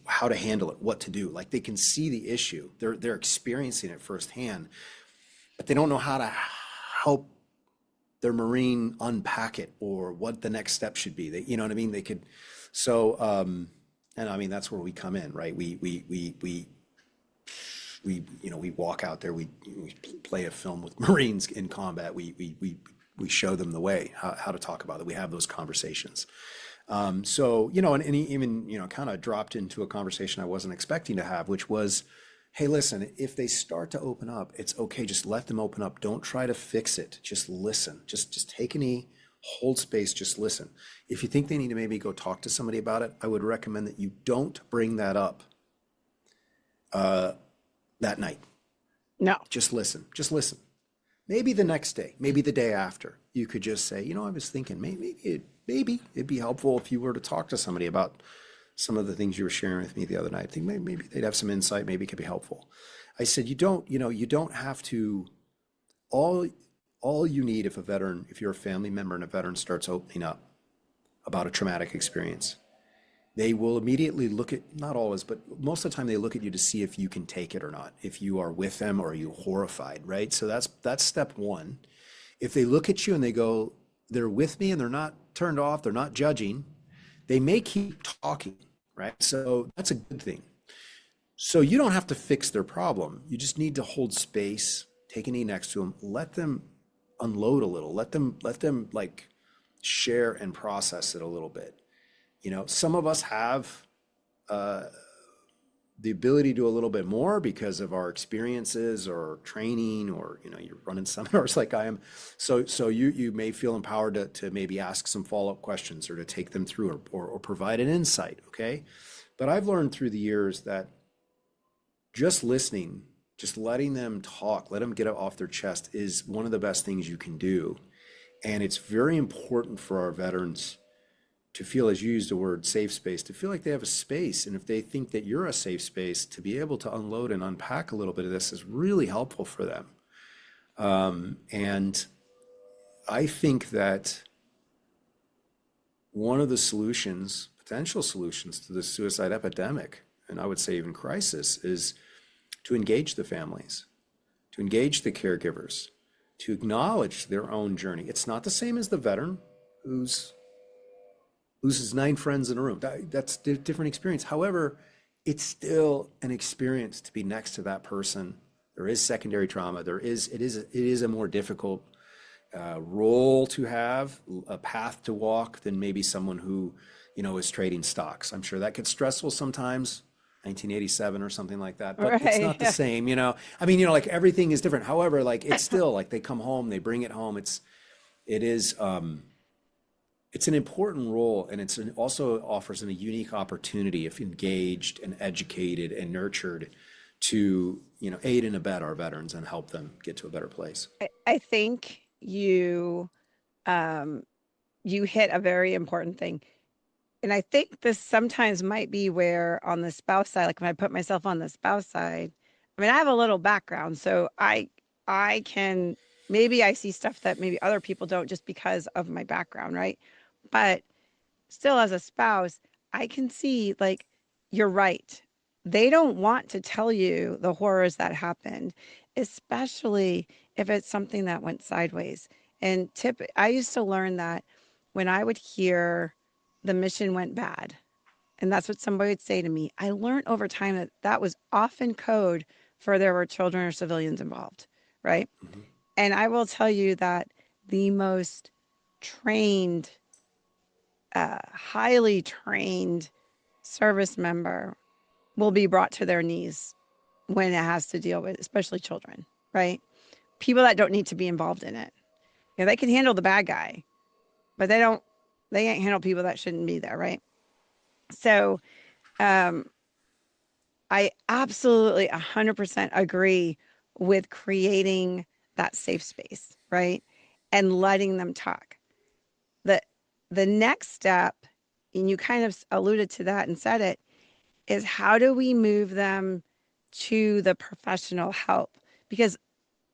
how to handle it, what to do. Like, they can see the issue, they're experiencing it firsthand, but they don't know how to help their Marine unpack it or what the next step should be. You know what I mean? They could, so, and I mean, that's where we come in, right? We walk out there, we play a film with Marines in combat. We show them the way, how to talk about it. We have those conversations. So, and even, kind of dropped into a conversation I wasn't expecting to have, which was, hey, listen, if they start to open up, it's okay. Just let them open up. Don't try to fix it. Just listen. Just take a knee, hold space, just listen. If you think they need to maybe go talk to somebody about it, I would recommend that you don't bring that up that night. No. Just listen. Just listen. Maybe the next day, maybe the day after, you could just say, I was thinking maybe it'd be helpful if you were to talk to somebody about some of the things you were sharing with me the other night. I think maybe they'd have some insight, maybe it could be helpful. I said, you don't have to, all you need if you're a family member and a veteran starts opening up about a traumatic experience, they will immediately look at, not always, but most of the time they look at you to see if you can take it or not, if you are with them or are you horrified, right? So that's step one. If they look at you and they go, they're with me and they're not turned off, they're not judging, they may keep talking, right? So that's a good thing. So you don't have to fix their problem. You just need to hold space, take a knee next to them, let them unload a little, let them like share and process it a little bit. Some of us have the ability to do a little bit more because of our experiences or training, or you're running seminars like I am. So you may feel empowered to maybe ask some follow-up questions or to take them through or provide an insight, okay? But I've learned through the years that just listening, just letting them talk, let them get it off their chest is one of the best things you can do. And it's very important for our veterans to feel, as you used the word, safe space, to feel like they have a space. And if they think that you're a safe space, to be able to unload and unpack a little bit of this is really helpful for them. And I think that one of the solutions, potential solutions to the suicide epidemic, and I would say even crisis, is to engage the families, to engage the caregivers, to acknowledge their own journey. It's not the same as the veteran who's loses 9 friends in a room. That's a different experience. However, it's still an experience to be next to that person. There is secondary trauma. It is a more difficult role to have, a path to walk than maybe someone who, is trading stocks. I'm sure that gets stressful sometimes, 1987 or something like that, but It's not the same, I mean, like everything is different. However, like it's still like they come home, they bring it home. It is, It's an important role, and also offers a unique opportunity if engaged and educated and nurtured to, aid and abet our veterans and help them get to a better place. I think um, you hit a very important thing. And I think this sometimes might be where on the spouse side, like when I put myself on the spouse side, I mean, I have a little background, so I can maybe I see stuff that maybe other people don't just because of my background, right? But still as a spouse, I can see like you're right. They don't want to tell you the horrors that happened, especially if it's something that went sideways. And I used to learn that when I would hear the mission went bad, and that's what somebody would say to me, I learned over time that that was often code for there were children or civilians involved, right? Mhm. And I will tell you that the most trained, highly trained service member will be brought to their knees when it has to deal with, especially children, right? People that don't need to be involved in it. They can handle the bad guy, but they can't handle people that shouldn't be there, right? So, um, I absolutely 100% agree with creating that safe space, right? And letting them talk. The the next step, and you kind of alluded to that and said it, is how do we move them to the professional help? Because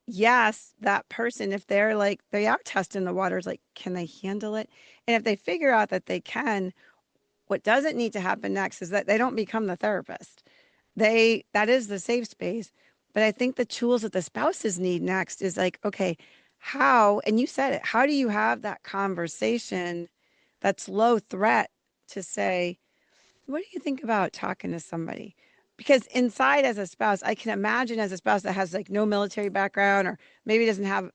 yes, that person, if they're like they are testing the waters, like can they handle it? And if they figure out that they can, what doesn't need to happen next is that they don't become the therapist. That is the safe space. But I think the tools that the spouses need next is like, okay, how, and you said it, how do you have that conversation that's low threat to say, what do you think about talking to somebody? Because inside as a spouse, I can imagine as a spouse that has like no military background or maybe doesn't have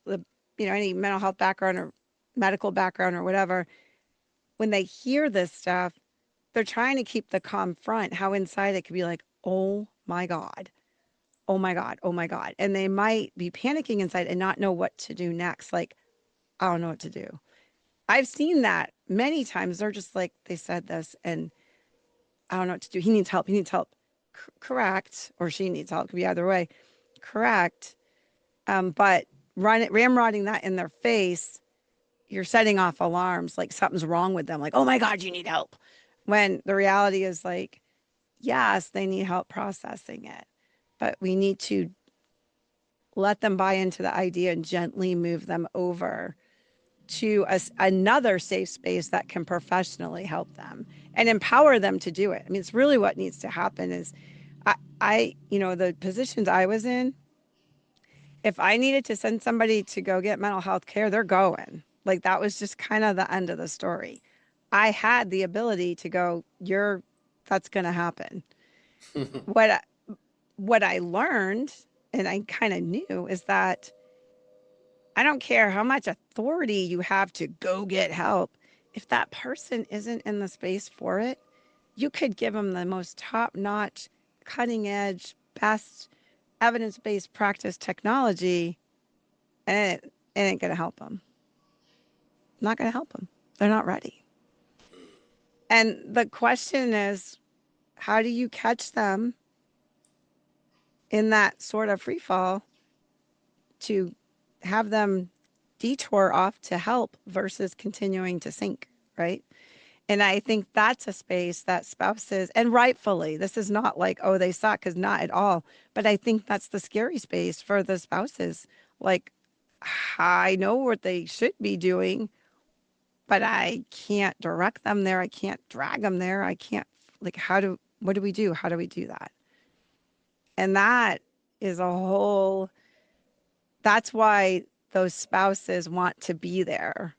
any mental health background or medical background or whatever, when they hear this stuff, they're trying to keep the calm front, how inside it could be like, oh my God, oh my God, oh my God. And they might be panicking inside and not know what to do next. Like, I don't know what to do. I've seen that many times. They're just like, they said this and I don't know what to do. He needs help. He needs help. Correct. Or she needs help. It could be either way. Correct. But ramrodding that in their face, you're setting off alarms like something's wrong with them. Like, oh my God, you need help. When the reality is like, yes, they need help processing it, but we need to let them buy into the idea and gently move them over to another safe space that can professionally help them and empower them to do it. I mean, it's really what needs to happen is the positions I was in, if I needed to send somebody to go get mental health care, they're going. Like that was just kind of the end of the story. I had the ability to go, that's going to happen. What what I learned and I kind of knew is that I don't care how much authority you have to go get help. If that person isn't in the space for it, you could give them the most top notch, cutting edge, best evidence based practice technology, and it ain't going to help them. Not going to help them. They're not ready. And the question is, how do you catch them in that sort of free fall to have them detour off to help versus continuing to sink, right? And I think that's a space that spouses, and rightfully, this is not like, oh, they suck, because not at all. But I think that's the scary space for the spouses. Like, I know what they should be doing, but I can't direct them there. I can't drag them there. I can't, like, what do we do? How do we do that? And that is that's why those spouses want to be there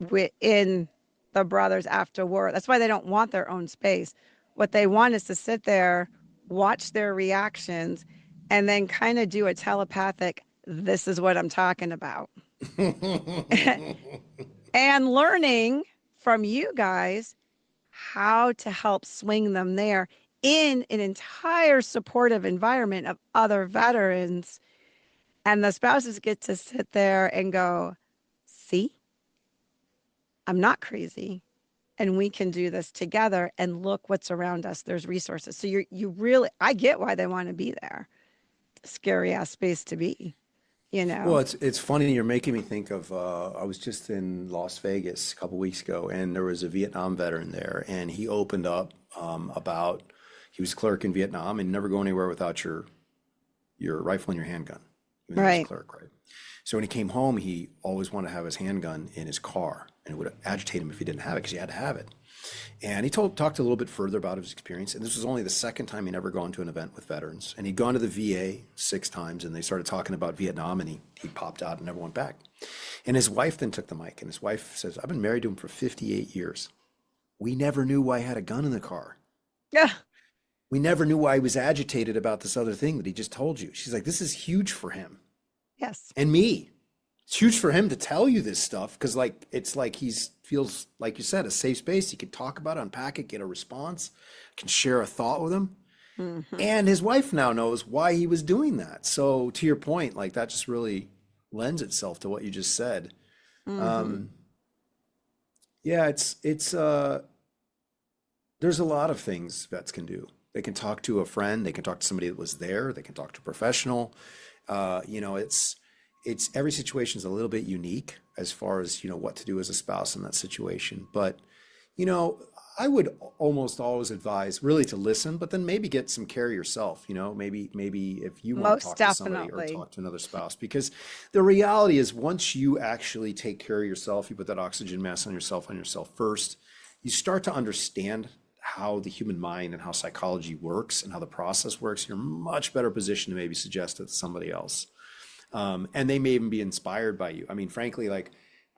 within the brothers after war. That's why they don't want their own space. What they want is to sit there, watch their reactions, and then kind of do a telepathic, this is what I'm talking about. And learning from you guys how to help swing them there in an entire supportive environment of other veterans. And the spouses get to sit there and go, see, I'm not crazy. and we can do this together, and look what's around us. There's resources. So you really, I get why they want to be there. Scary ass space to be, you Well, know. it's funny. You're making me think of. I was just in Las Vegas a couple weeks ago, and there was a Vietnam veteran there, and he opened up about he was a clerk in Vietnam, and never go anywhere without your rifle and your handgun, even though he was a Right. clerk, right? So when he came home, he always wanted to have his handgun in his car, and it would agitate him if he didn't have it because he had to have it. And he talked a little bit further about his experience. And this was only the second time he'd ever gone to an event with veterans. And he'd gone to the VA 6 times, and they started talking about Vietnam, and he popped out and never went back. And his wife then took the mic, and his wife says, I've been married to him for 58 years. We never knew why I had a gun in the car. Yeah. We never knew why he was agitated about this other thing that he just told you. She's like, this is huge for him Yes. and me. It's huge for him to tell you this stuff because, like, it's like feels like you said, a safe space. He could talk about it, unpack it, get a response, can share a thought with him. Mm-hmm. And his wife now knows why he was doing that. So to your point, like that just really lends itself to what you just said. Mm-hmm. Yeah, there's a lot of things vets can do. They can talk to a friend, they can talk to somebody that was there, they can talk to a professional. It's every situation is a little bit unique as far as, what to do as a spouse in that situation. But, I would almost always advise really to listen, but then maybe get some care yourself, maybe if you want to Most talk to somebody or definitely. talk to another spouse, because the reality is once you actually take care of yourself, you put that oxygen mask on yourself first, you start to understand how the human mind and how psychology works and how the process works. You're much better positioned to maybe suggest it to somebody else. And they may even be inspired by you. I mean, frankly, like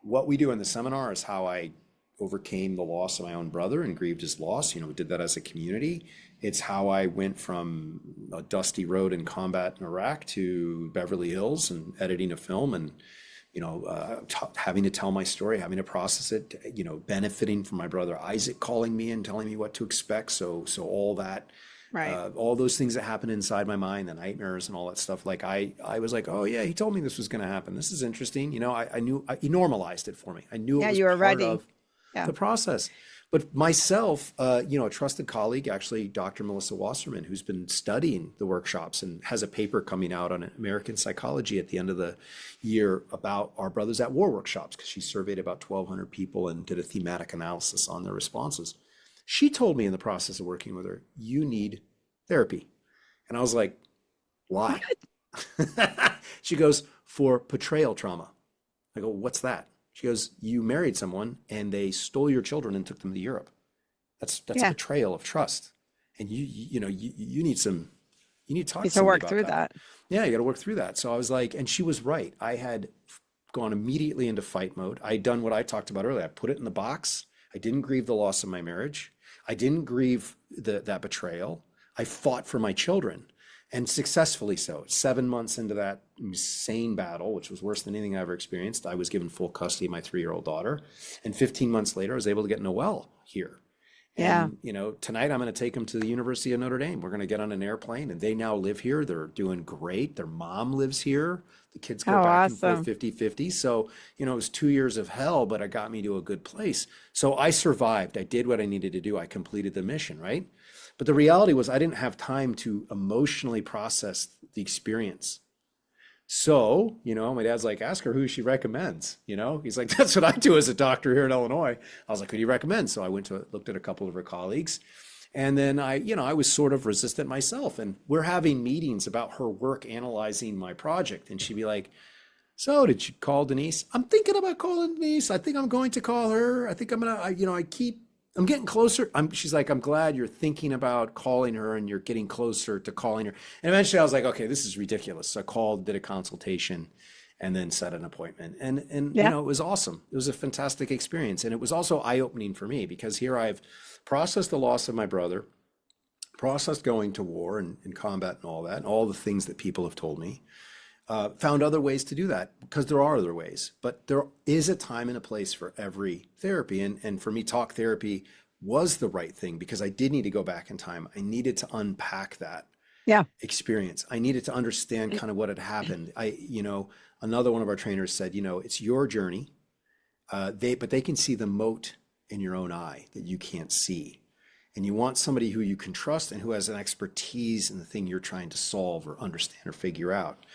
what we do in the seminar is how I overcame the loss of my own brother and grieved his loss. We did that as a community. It's how I went from a dusty road in combat in Iraq to Beverly Hills and editing a film and, having to tell my story, having to process it, benefiting from my brother Isaac calling me and telling me what to expect. So all that, Right. all those things that happen inside my mind, the nightmares and all that stuff. Like I was like, oh yeah, he told me this was going to happen. This is interesting. I knew he normalized it for me. I knew it Yeah, was you were part ready. of Yeah. the process. But myself, a trusted colleague, actually, Dr. Melissa Wasserman, who's been studying the workshops and has a paper coming out on American psychology at the end of the year about our Brothers at War workshops, because she surveyed about 1,200 people and did a thematic analysis on their responses. She told me in the process of working with her, you need therapy. And I was like, why? She goes, for betrayal trauma. I go, what's that? She goes, you married someone and they stole your children and took them to Europe. That's a Yeah. betrayal of trust. And you need to talk You to to somebody work about through that. that. Yeah, you got to work through that. So I was like, and she was right. I had gone immediately into fight mode. I'd done what I talked about earlier. I put it in the box. I didn't grieve the loss of my marriage. I didn't grieve that betrayal. I fought for my children, and successfully so. 7 months into that insane battle, which was worse than anything I ever experienced, I was given full custody of my 3-year-old daughter. And 15 months later, I was able to get Noelle here. Yeah. And, tonight I'm going to take them to the University of Notre Dame. We're going to get on an airplane, and they now live here. They're doing great. Their mom lives here. The kids go Oh, back and forth awesome. 50-50. So, it was 2 years of hell, but it got me to a good place. So I survived. I did what I needed to do. I completed the mission, right? But the reality was I didn't have time to emotionally process the experience. So, my dad's like, ask her who she recommends. He's like, that's what I do as a doctor here in Illinois. I was like, who do you recommend? So I looked at a couple of her colleagues. And then I was sort of resistant myself. And we're having meetings about her work analyzing my project. And she'd be like, so did you call Denise? I'm thinking about calling Denise. I think I'm going to call her. I think I'm going to, I'm getting closer. She's like, I'm glad you're thinking about calling her and you're getting closer to calling her. And eventually I was like, okay, this is ridiculous. So I called, did a consultation, and then set an appointment. And Yeah. it was awesome. It was a fantastic experience. And it was also eye-opening for me because here I've processed the loss of my brother, processed going to war and combat and all the things that people have told me. Found other ways to do that because there are other ways, but there is a time and a place for every therapy. And for me, talk therapy was the right thing because I did need to go back in time. I needed to unpack that Yeah. experience. I needed to understand kind of what had happened. Another one of our trainers said, it's your journey. But they can see the moat in your own eye that you can't see. And you want somebody who you can trust and who has an expertise in the thing you're trying to solve or understand or figure out.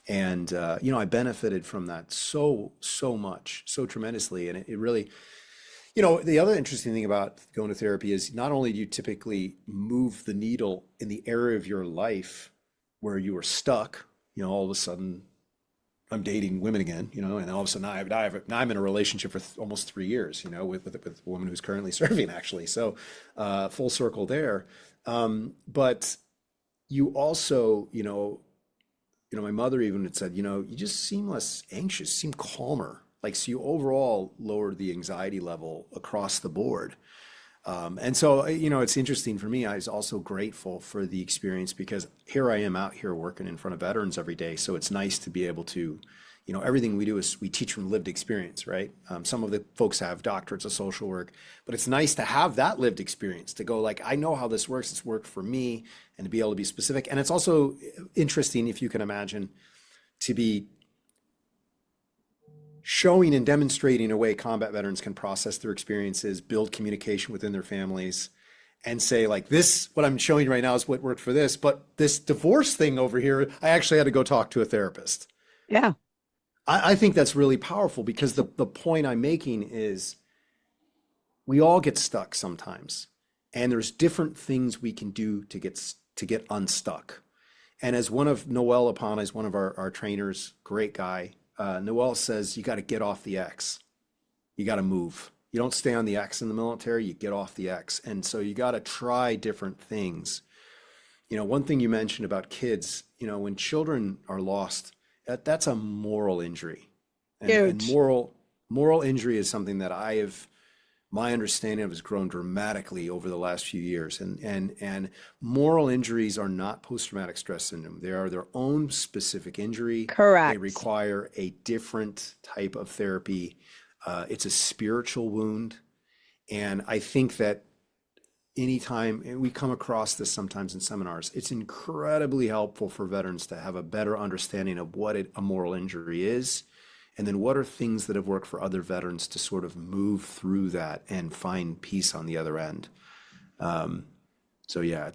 And I benefited from that so much, so tremendously. And it really, the other interesting thing about going to therapy is not only do you typically move the needle in the area of your life where you were stuck, all of a sudden I'm dating women again, and all of a sudden now I'm in a relationship for almost 3 years, with a woman who's currently serving, actually. So full circle there. But you also, my mother even had said, you just seem less anxious, seem calmer. Like, so you overall lowered the anxiety level across the board. And so, it's interesting for me. I was also grateful for the experience because here I am out here working in front of veterans every day. So it's nice to be able to, everything we do is we teach from lived experience, right? Some of the folks have doctorates of social work, but it's nice to have that lived experience to go like, I know how this works. It's worked for me, and to be able to be specific. And it's also interesting, if you can imagine, to be showing and demonstrating a way combat veterans can process their experiences, build communication within their families, and say like, this, what I'm showing you right now is what worked for this, but this divorce thing over here, I actually had to go talk to a therapist. Yeah. I think that's really powerful because the point I'm making is we all get stuck sometimes, and there's different things we can do to get unstuck. And as one of Noel Apana is one of our trainers, great guy. Noel says, you got to get off the X. You got to move. You don't stay on the X in the military, you get off the X. And so you got to try different things. One thing you mentioned about kids, when children are lost, that's a moral injury. And moral injury is something that my understanding of has grown dramatically over the last few years. And moral injuries are not post-traumatic stress syndrome. They are their own specific injury. Correct. They require a different type of therapy. It's a spiritual wound. And I think that anytime, and we come across this sometimes in seminars, it's incredibly helpful for veterans to have a better understanding of what a moral injury is. And then what are things that have worked for other veterans to sort of move through that and find peace on the other end? So yeah,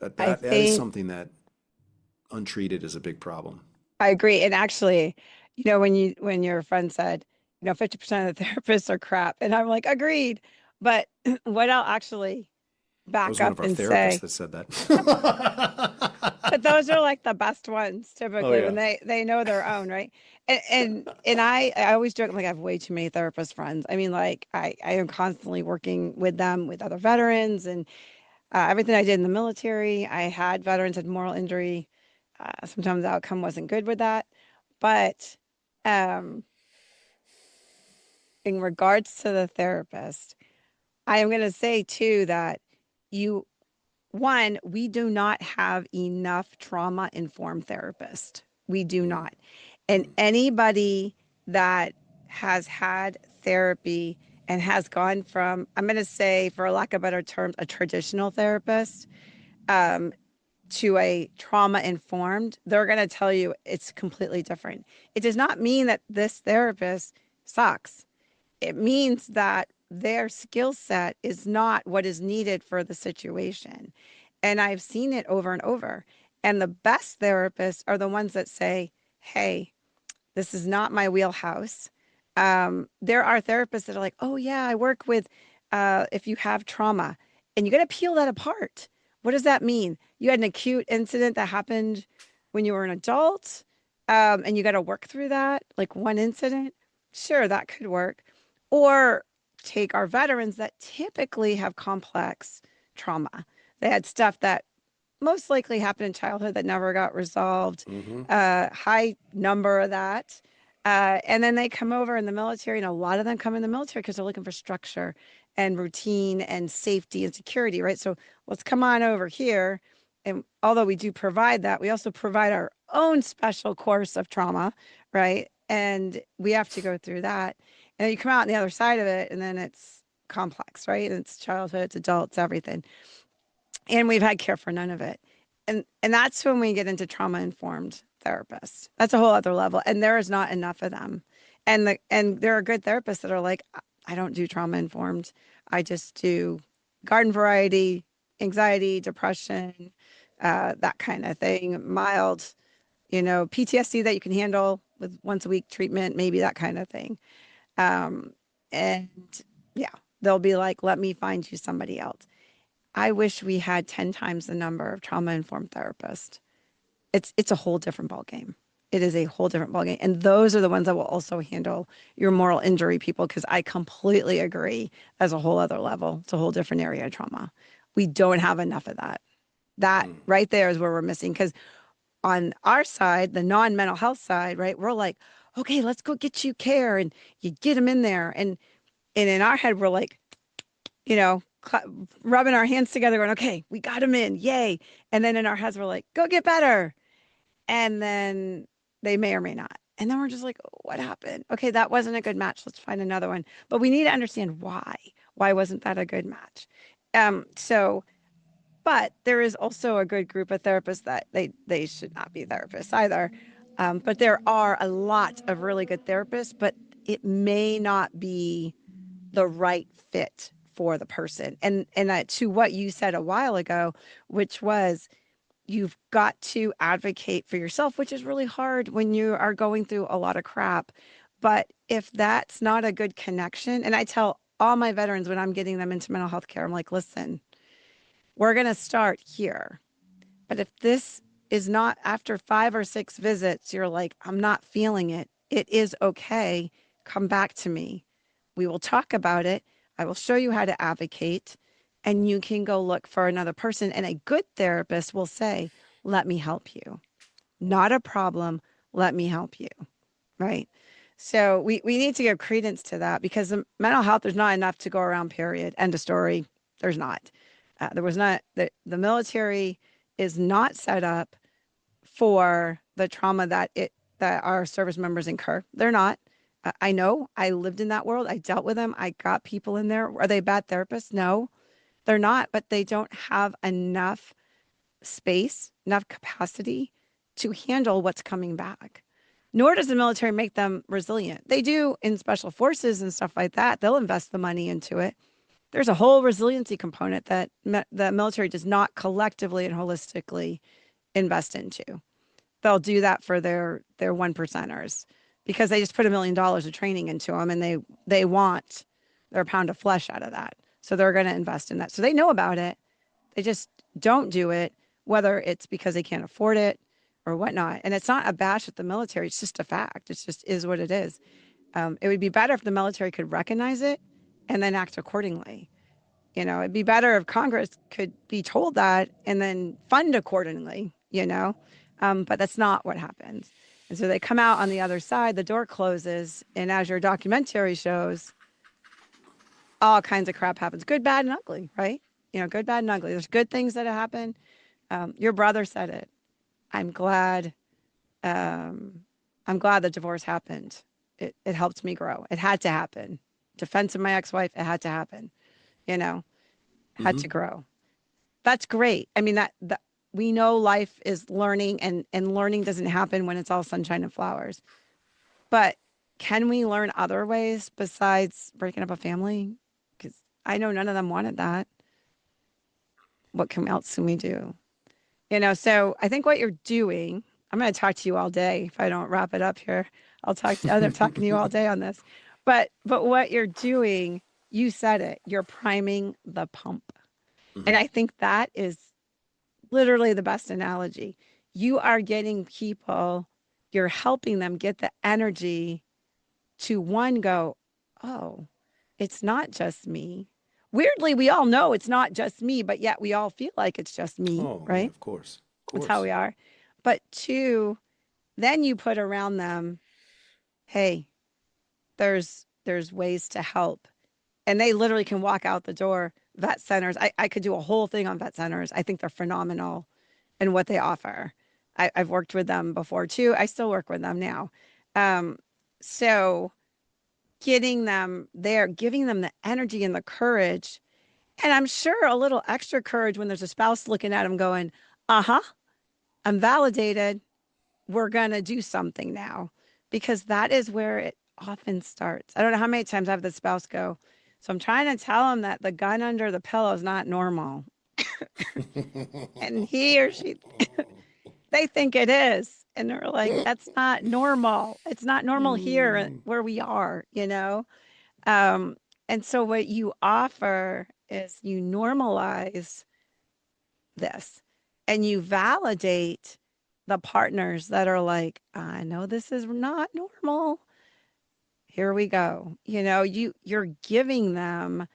that is something that untreated is a big problem. I agree. And actually, when your friend said, 50% of the therapists are crap, and I'm like, agreed. But what I'll actually That back was one up of our and therapists say, that said that. but those are like the best ones typically when yeah. they know their own, right? And I always joke, I'm like, I have way too many therapist friends. I mean, like I am constantly working with them, with other veterans, and everything I did in the military, I had veterans had moral injury. Sometimes the outcome wasn't good with that, but um, in regards to the therapist, I am going to say too that you we do not have enough trauma informed therapists. We do not. And anybody that has had therapy and has gone from, I'm going to say, for lack of better terms, a traditional therapist um, to a trauma informed, they're going to tell you it's completely different. It does not mean that this therapist sucks. It means that their skill set is not what is needed for the situation. And I've seen it over and over. And the best therapists are the ones that say, hey, this is not my wheelhouse. There are therapists that are like, oh, yeah, I work with if you have trauma. And you got to peel that apart. What does that mean? You had an acute incident that happened when you were an adult, and you got to work through that, like one incident. Sure, that could work. Or take our veterans that typically have complex trauma. They had stuff that most likely happened in childhood that never got resolved, Mm-hmm. high number of that. And then they come over in the military, and a lot of them come in the military because they're looking for structure and routine and safety and security, right? So let's come on over here. And although we do provide that, we also provide our own special course of trauma, right? And we have to go through that. And then you come out on the other side of it, and then it's complex, right? And it's childhood, it's adults, everything. And we've had care for none of it. And that's when we get into trauma informed therapists. That's a whole other level. And there is not enough of them. And there are good therapists that are like, I don't do trauma informed. I just do garden variety, anxiety, depression, that kind of thing, mild, PTSD that you can handle with once a week treatment, maybe that kind of thing. Um, and yeah, they'll be like, let me find you somebody else. I wish we had 10 times the number of trauma-informed therapists. It's a whole different ballgame. It is a whole different ballgame. And those are the ones that will also handle your moral injury people, because I completely agree as a whole other level. It's a whole different area of trauma. We don't have enough of that. That right there is where we're missing. Because on our side, the non-mental health side, right, we're like, okay, let's go get you care. And you get them in there. And in our head, we're like, rubbing our hands together going, okay, we got them in. Yay. And then in our heads, we're like, go get better. And then they may or may not. And then we're just like, what happened? Okay, that wasn't a good match. Let's find another one. But we need to understand why. Why wasn't that a good match? But there is also a good group of therapists that they should not be therapists either. But there are a lot of really good therapists, but it may not be the right fit for the person. And to what you said a while ago, which was, you've got to advocate for yourself, which is really hard when you are going through a lot of crap. But if that's not a good connection, and I tell all my veterans when I'm getting them into mental health care, I'm like, listen, we're going to start here. But if this is not, after 5 or 6 visits, you're like, I'm not feeling it, it is okay. Come back to me. We will talk about it. I will show you how to advocate, and you can go look for another person. And a good therapist will say, let me help you. Not a problem. Let me help you. Right. So we need to give credence to that, because the mental health, there's not enough to go around, period. End of story. There's not. There was not, the military is not set up for the trauma that our service members incur. They're not. I know. I lived in that world. I dealt with them. I got people in there. Are they bad therapists? No, they're not. But they don't have enough space, enough capacity to handle what's coming back. Nor does the military make them resilient. They do in special forces and stuff like that. They'll invest the money into it. There's a whole resiliency component that the military does not collectively and holistically invest into. They'll do that for their 1%ers, because they just put $1 million of training into them, and they want their pound of flesh out of that. So they're going to invest in that. So they know about it. They just don't do it, whether it's because they can't afford it or whatnot. And it's not a bash at the military. It's just a fact. It's just is what it is. It would be better if the military could recognize it and then act accordingly. It'd be better if Congress could be told that and then fund accordingly, but that's not what happens. And so they come out on the other side, the door closes, and as your documentary shows, all kinds of crap happens. Good, bad, and ugly, right? Good, bad, and ugly. There's good things that happen. Your brother said it. I'm glad the divorce happened. It helped me grow. It had to happen. Defense of my ex-wife, it had to happen. Had to grow. That's great. I mean, that we know life is learning, and learning doesn't happen when it's all sunshine and flowers. But can we learn other ways besides breaking up a family? Because I know none of them wanted that. What else can we do? So I think what you're doing, I'm going to talk to you all day. If I don't wrap it up here, I'll end up talking to you all day on this. But what you're doing, you said it, you're priming the pump. And I think that is literally the best analogy. You are getting people, you're helping them get the energy to, one, go, oh, it's not just me. Weirdly, we all know it's not just me, but yet we all feel like it's just me, right? Yeah, of course. That's how we are. But 2, then you put around them, hey, there's ways to help. And they literally can walk out the door. Vet centers, I could do a whole thing on vet centers. I think they're phenomenal in what they offer. I've worked with them before too. I still work with them now. So getting them there, giving them the energy and the courage, and I'm sure a little extra courage when there's a spouse looking at them going, I'm validated. We're going to do something now, because that is where it often starts. I don't know how many times I have the spouse go, So I'm trying to tell him that the gun under the pillow is not normal. And he or she, they think it is. And they're like, that's not normal. It's not normal here Mm. where we are, you know? Um, and so what you offer is you normalize this and you validate the partners that are like, I know this is not normal. Here we go. You know, you're giving them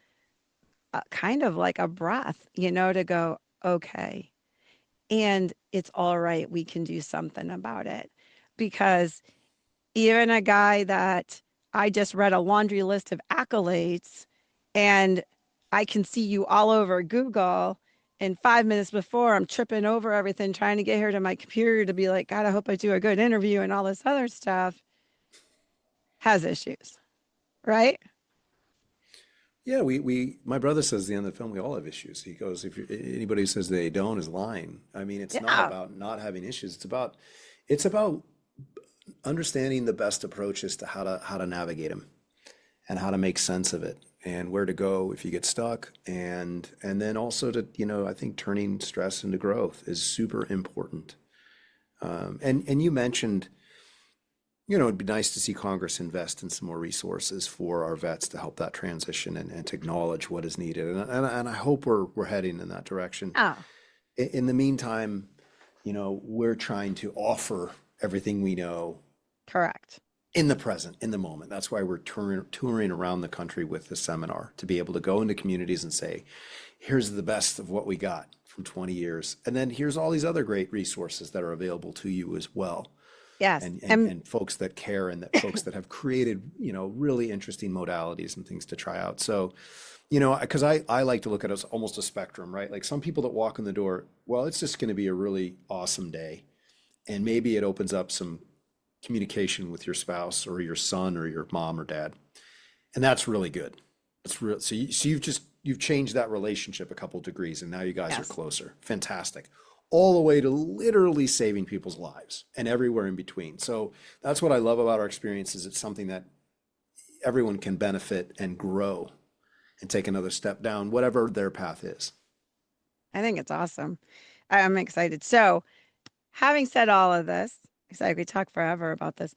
kind of like a breath, you know, to go, okay, and it's all right. We can do something about it. Because even a guy that I just read a laundry list of accolades and I can see you all over Google. And 5 minutes before, I'm tripping over everything, trying to get here to my computer to be like, God, I hope I do a good interview and all this other stuff, has issues, right? Yeah, my brother says at the end of the film, we all have issues. He goes, if anybody who says they don't is lying. I mean, it's not Yeah, about not having issues. It's about understanding the best approaches to how to navigate them and how to make sense of it and where to go if you get stuck and then also to, I think turning stress into growth is super important. And you mentioned, it'd be nice to see Congress invest in some more resources for our vets to help that transition and to acknowledge what is needed. And I hope we're heading in that direction. yeah, In the meantime, we're trying to offer everything we know correct. in the present, in the moment. That's why we're touring around the country with the seminar to be able to go into communities and say, here's the best of what we got from 20 years. And then here's all these other great resources that are available to you as well. Yes. And folks that care and that folks that have created, really interesting modalities and things to try out. So, because I like to look at it as almost a spectrum, right? Like some people that walk in the door, well, it's just going to be a really awesome day. And maybe it opens up some communication with your spouse or your son or your mom or dad. And that's really good. It's real. So you've changed that relationship a couple degrees and now you guys are Yes. closer. Fantastic. All the way to literally saving people's lives and everywhere in between. So that's what I love about our experience is it's something that everyone can benefit and grow and take another step down, whatever their path is. I think it's awesome. I'm excited. So, having said all of this, because I could talk forever about this,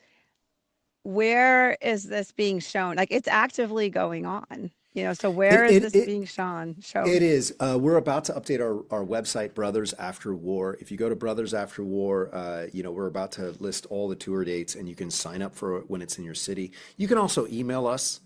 where is this being shown? Like it's actively going on, you know, so where It is it this it being shown? It Showed? is. We're about to update our website, Brothers After War. If you go to Brothers After War, we're about to list all the tour dates and you can sign up for it when it's in your city. You can also email us,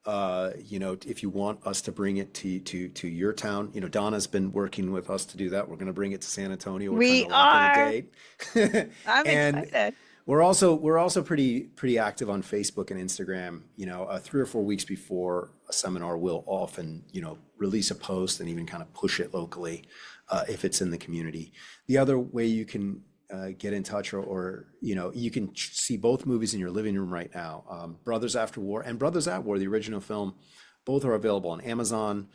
if you want us to bring it to your town. Donna's been working with us to do that. We're going to bring it to San Antonio. We're trying We to lock in a are. date. I'm And excited. we're also pretty active on Facebook and Instagram. 3 or 4 weeks before a seminar, we'll often release a post and even kind of push it locally if it's in the community. The other way you can get in touch or you can see both movies in your living room right now. Brothers After War and Brothers at War, the original film, both are available on Amazon.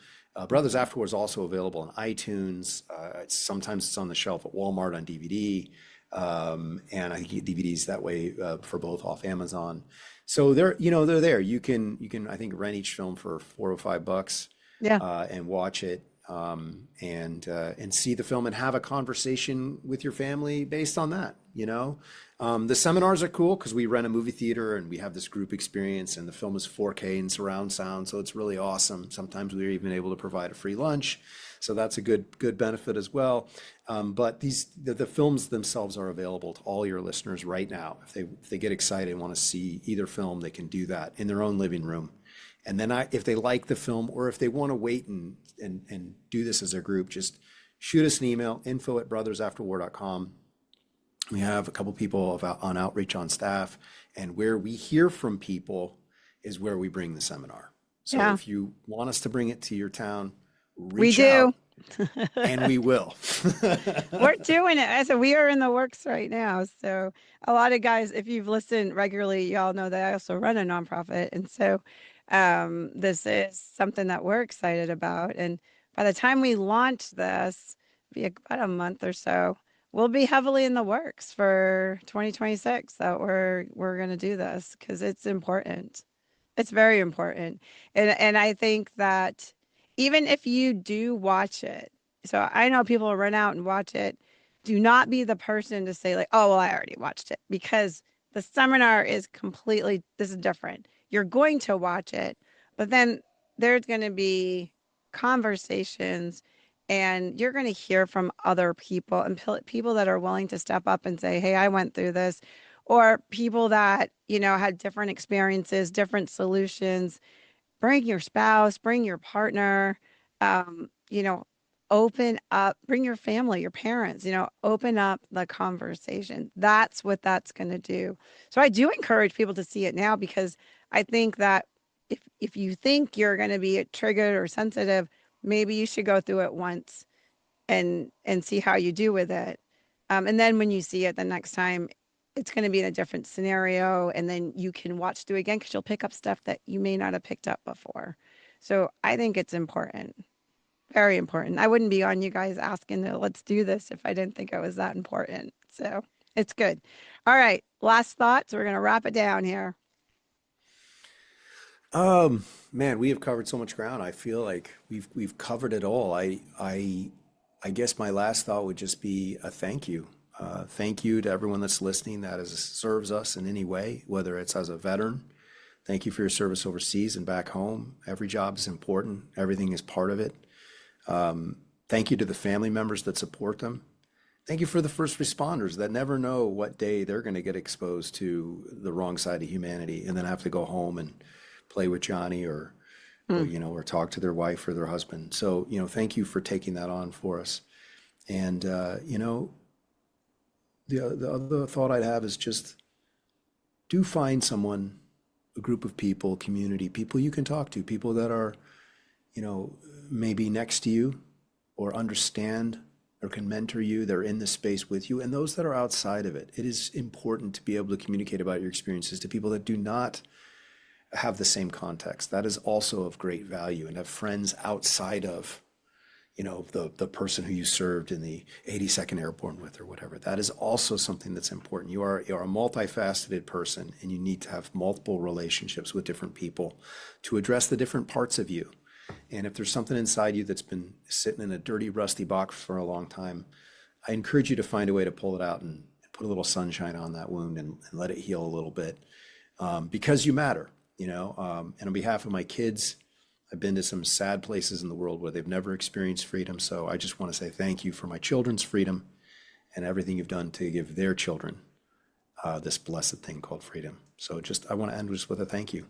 Brothers After War is also available on iTunes. Sometimes it's on the shelf at Walmart on DVD. And I think you get DVDs that way for both off Amazon. So they're there. You can I think rent each film for $4 or $5 Yeah. and watch it and see the film and have a conversation with your family based on that. The seminars are cool because we rent a movie theater and we have this group experience and the film is 4K and surround sound, so it's really awesome. Sometimes we're even able to provide a free lunch. So that's a good benefit as well. But the films themselves are available to all your listeners right now. If they get excited and want to see either film, they can do that in their own living room. And then if they like the film or if they want to wait and do this as a group, just shoot us an email, info@brothersafterwar.com. We have a couple people on outreach on staff, and where we hear from people is where we bring the seminar. So Yeah. if you want us to bring it to your town, We reach do. out and we will. We're doing it. I said we are in the works right now. So a lot of guys, if you've listened regularly, y'all know that I also run a nonprofit. And so this is something that we're excited about. And by the time we launch this, be about a month or so, we'll be heavily in the works for 2026 that we're going to do this because it's important. It's very important. And I think that even if you do watch it, so I know people will run out and watch it. Do not be the person to say like, "Oh, well, I already watched it," because the seminar is completely this is different. You're going to watch it, but then there's going to be conversations and you're going to hear from other people and people that are willing to step up and say, "Hey, I went through this," or people that, had different experiences, different solutions. Bring your spouse, bring your partner, um, you know, open up, bring your family, your parents, open up the conversation. That's what that's going to do. So I do encourage people to see it now because I think that if you think you're going to be triggered or sensitive, maybe you should go through it once and see how you do with it. And then when you see it the next time, it's going to be in a different scenario, and then you can watch through again because you'll pick up stuff that you may not have picked up before. So I think it's important, very important. I wouldn't be on you guys asking to let's do this if I didn't think it was that important. So it's good. All right, last thoughts. We're going to wrap it down here. Man, we have covered so much ground. I feel like we've covered it all. I guess my last thought would just be a thank you. Thank you to everyone that's listening that serves us in any way, whether it's as a veteran. Thank you for your service overseas and back home. Every job is important. Everything is part of it. Thank you to the family members that support them. Thank you for the first responders that never know what day they're going to get exposed to the wrong side of humanity and then have to go home and play with Johnny or or talk to their wife or their husband. So, thank you for taking that on for us. And, the other thought I'd have is just do find someone, a group of people, community, people you can talk to, people that are, maybe next to you or understand or can mentor you. They're in the space with you. And those that are outside of it. It is important to be able to communicate about your experiences to people that do not have the same context. That is also of great value, and have friends outside of the person who you served in the 82nd Airborne with or whatever. That is also something that's important. You're a multifaceted person, and you need to have multiple relationships with different people to address the different parts of you. And if there's something inside you that's been sitting in a dirty, rusty box for a long time, I encourage you to find a way to pull it out and put a little sunshine on that wound and let it heal a little bit, because you matter, and on behalf of my kids, I've been to some sad places in the world where they've never experienced freedom. So I just want to say thank you for my children's freedom and everything you've done to give their children this blessed thing called freedom. So I want to end just with a thank you.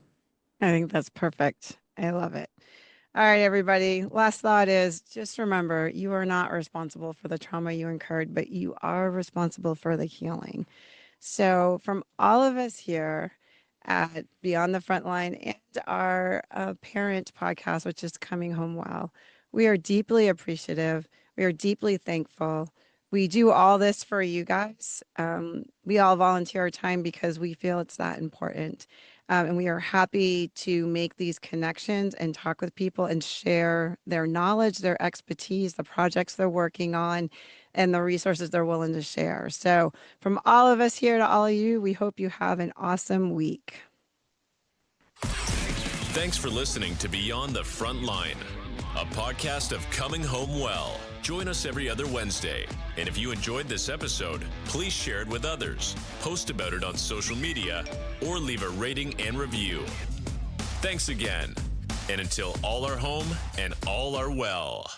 I think that's perfect. I love it. All right, everybody. Last thought is just remember, you are not responsible for the trauma you incurred, but you are responsible for the healing. So from all of us here at Beyond the Frontline and our parent podcast, which is Coming Home Well, we are deeply appreciative. We are deeply thankful. We do all this for you guys. We all volunteer our time because we feel it's that important. And we are happy to make these connections and talk with people and share their knowledge, their expertise, the projects they're working on, and the resources they're willing to share. So from all of us here to all of you, we hope you have an awesome week. Thanks for listening to Beyond the Front Line, a podcast of Coming Home Well. Join us every other Wednesday. And if you enjoyed this episode, please share it with others, post about it on social media, or leave a rating and review. Thanks again. And until all are home and all are well.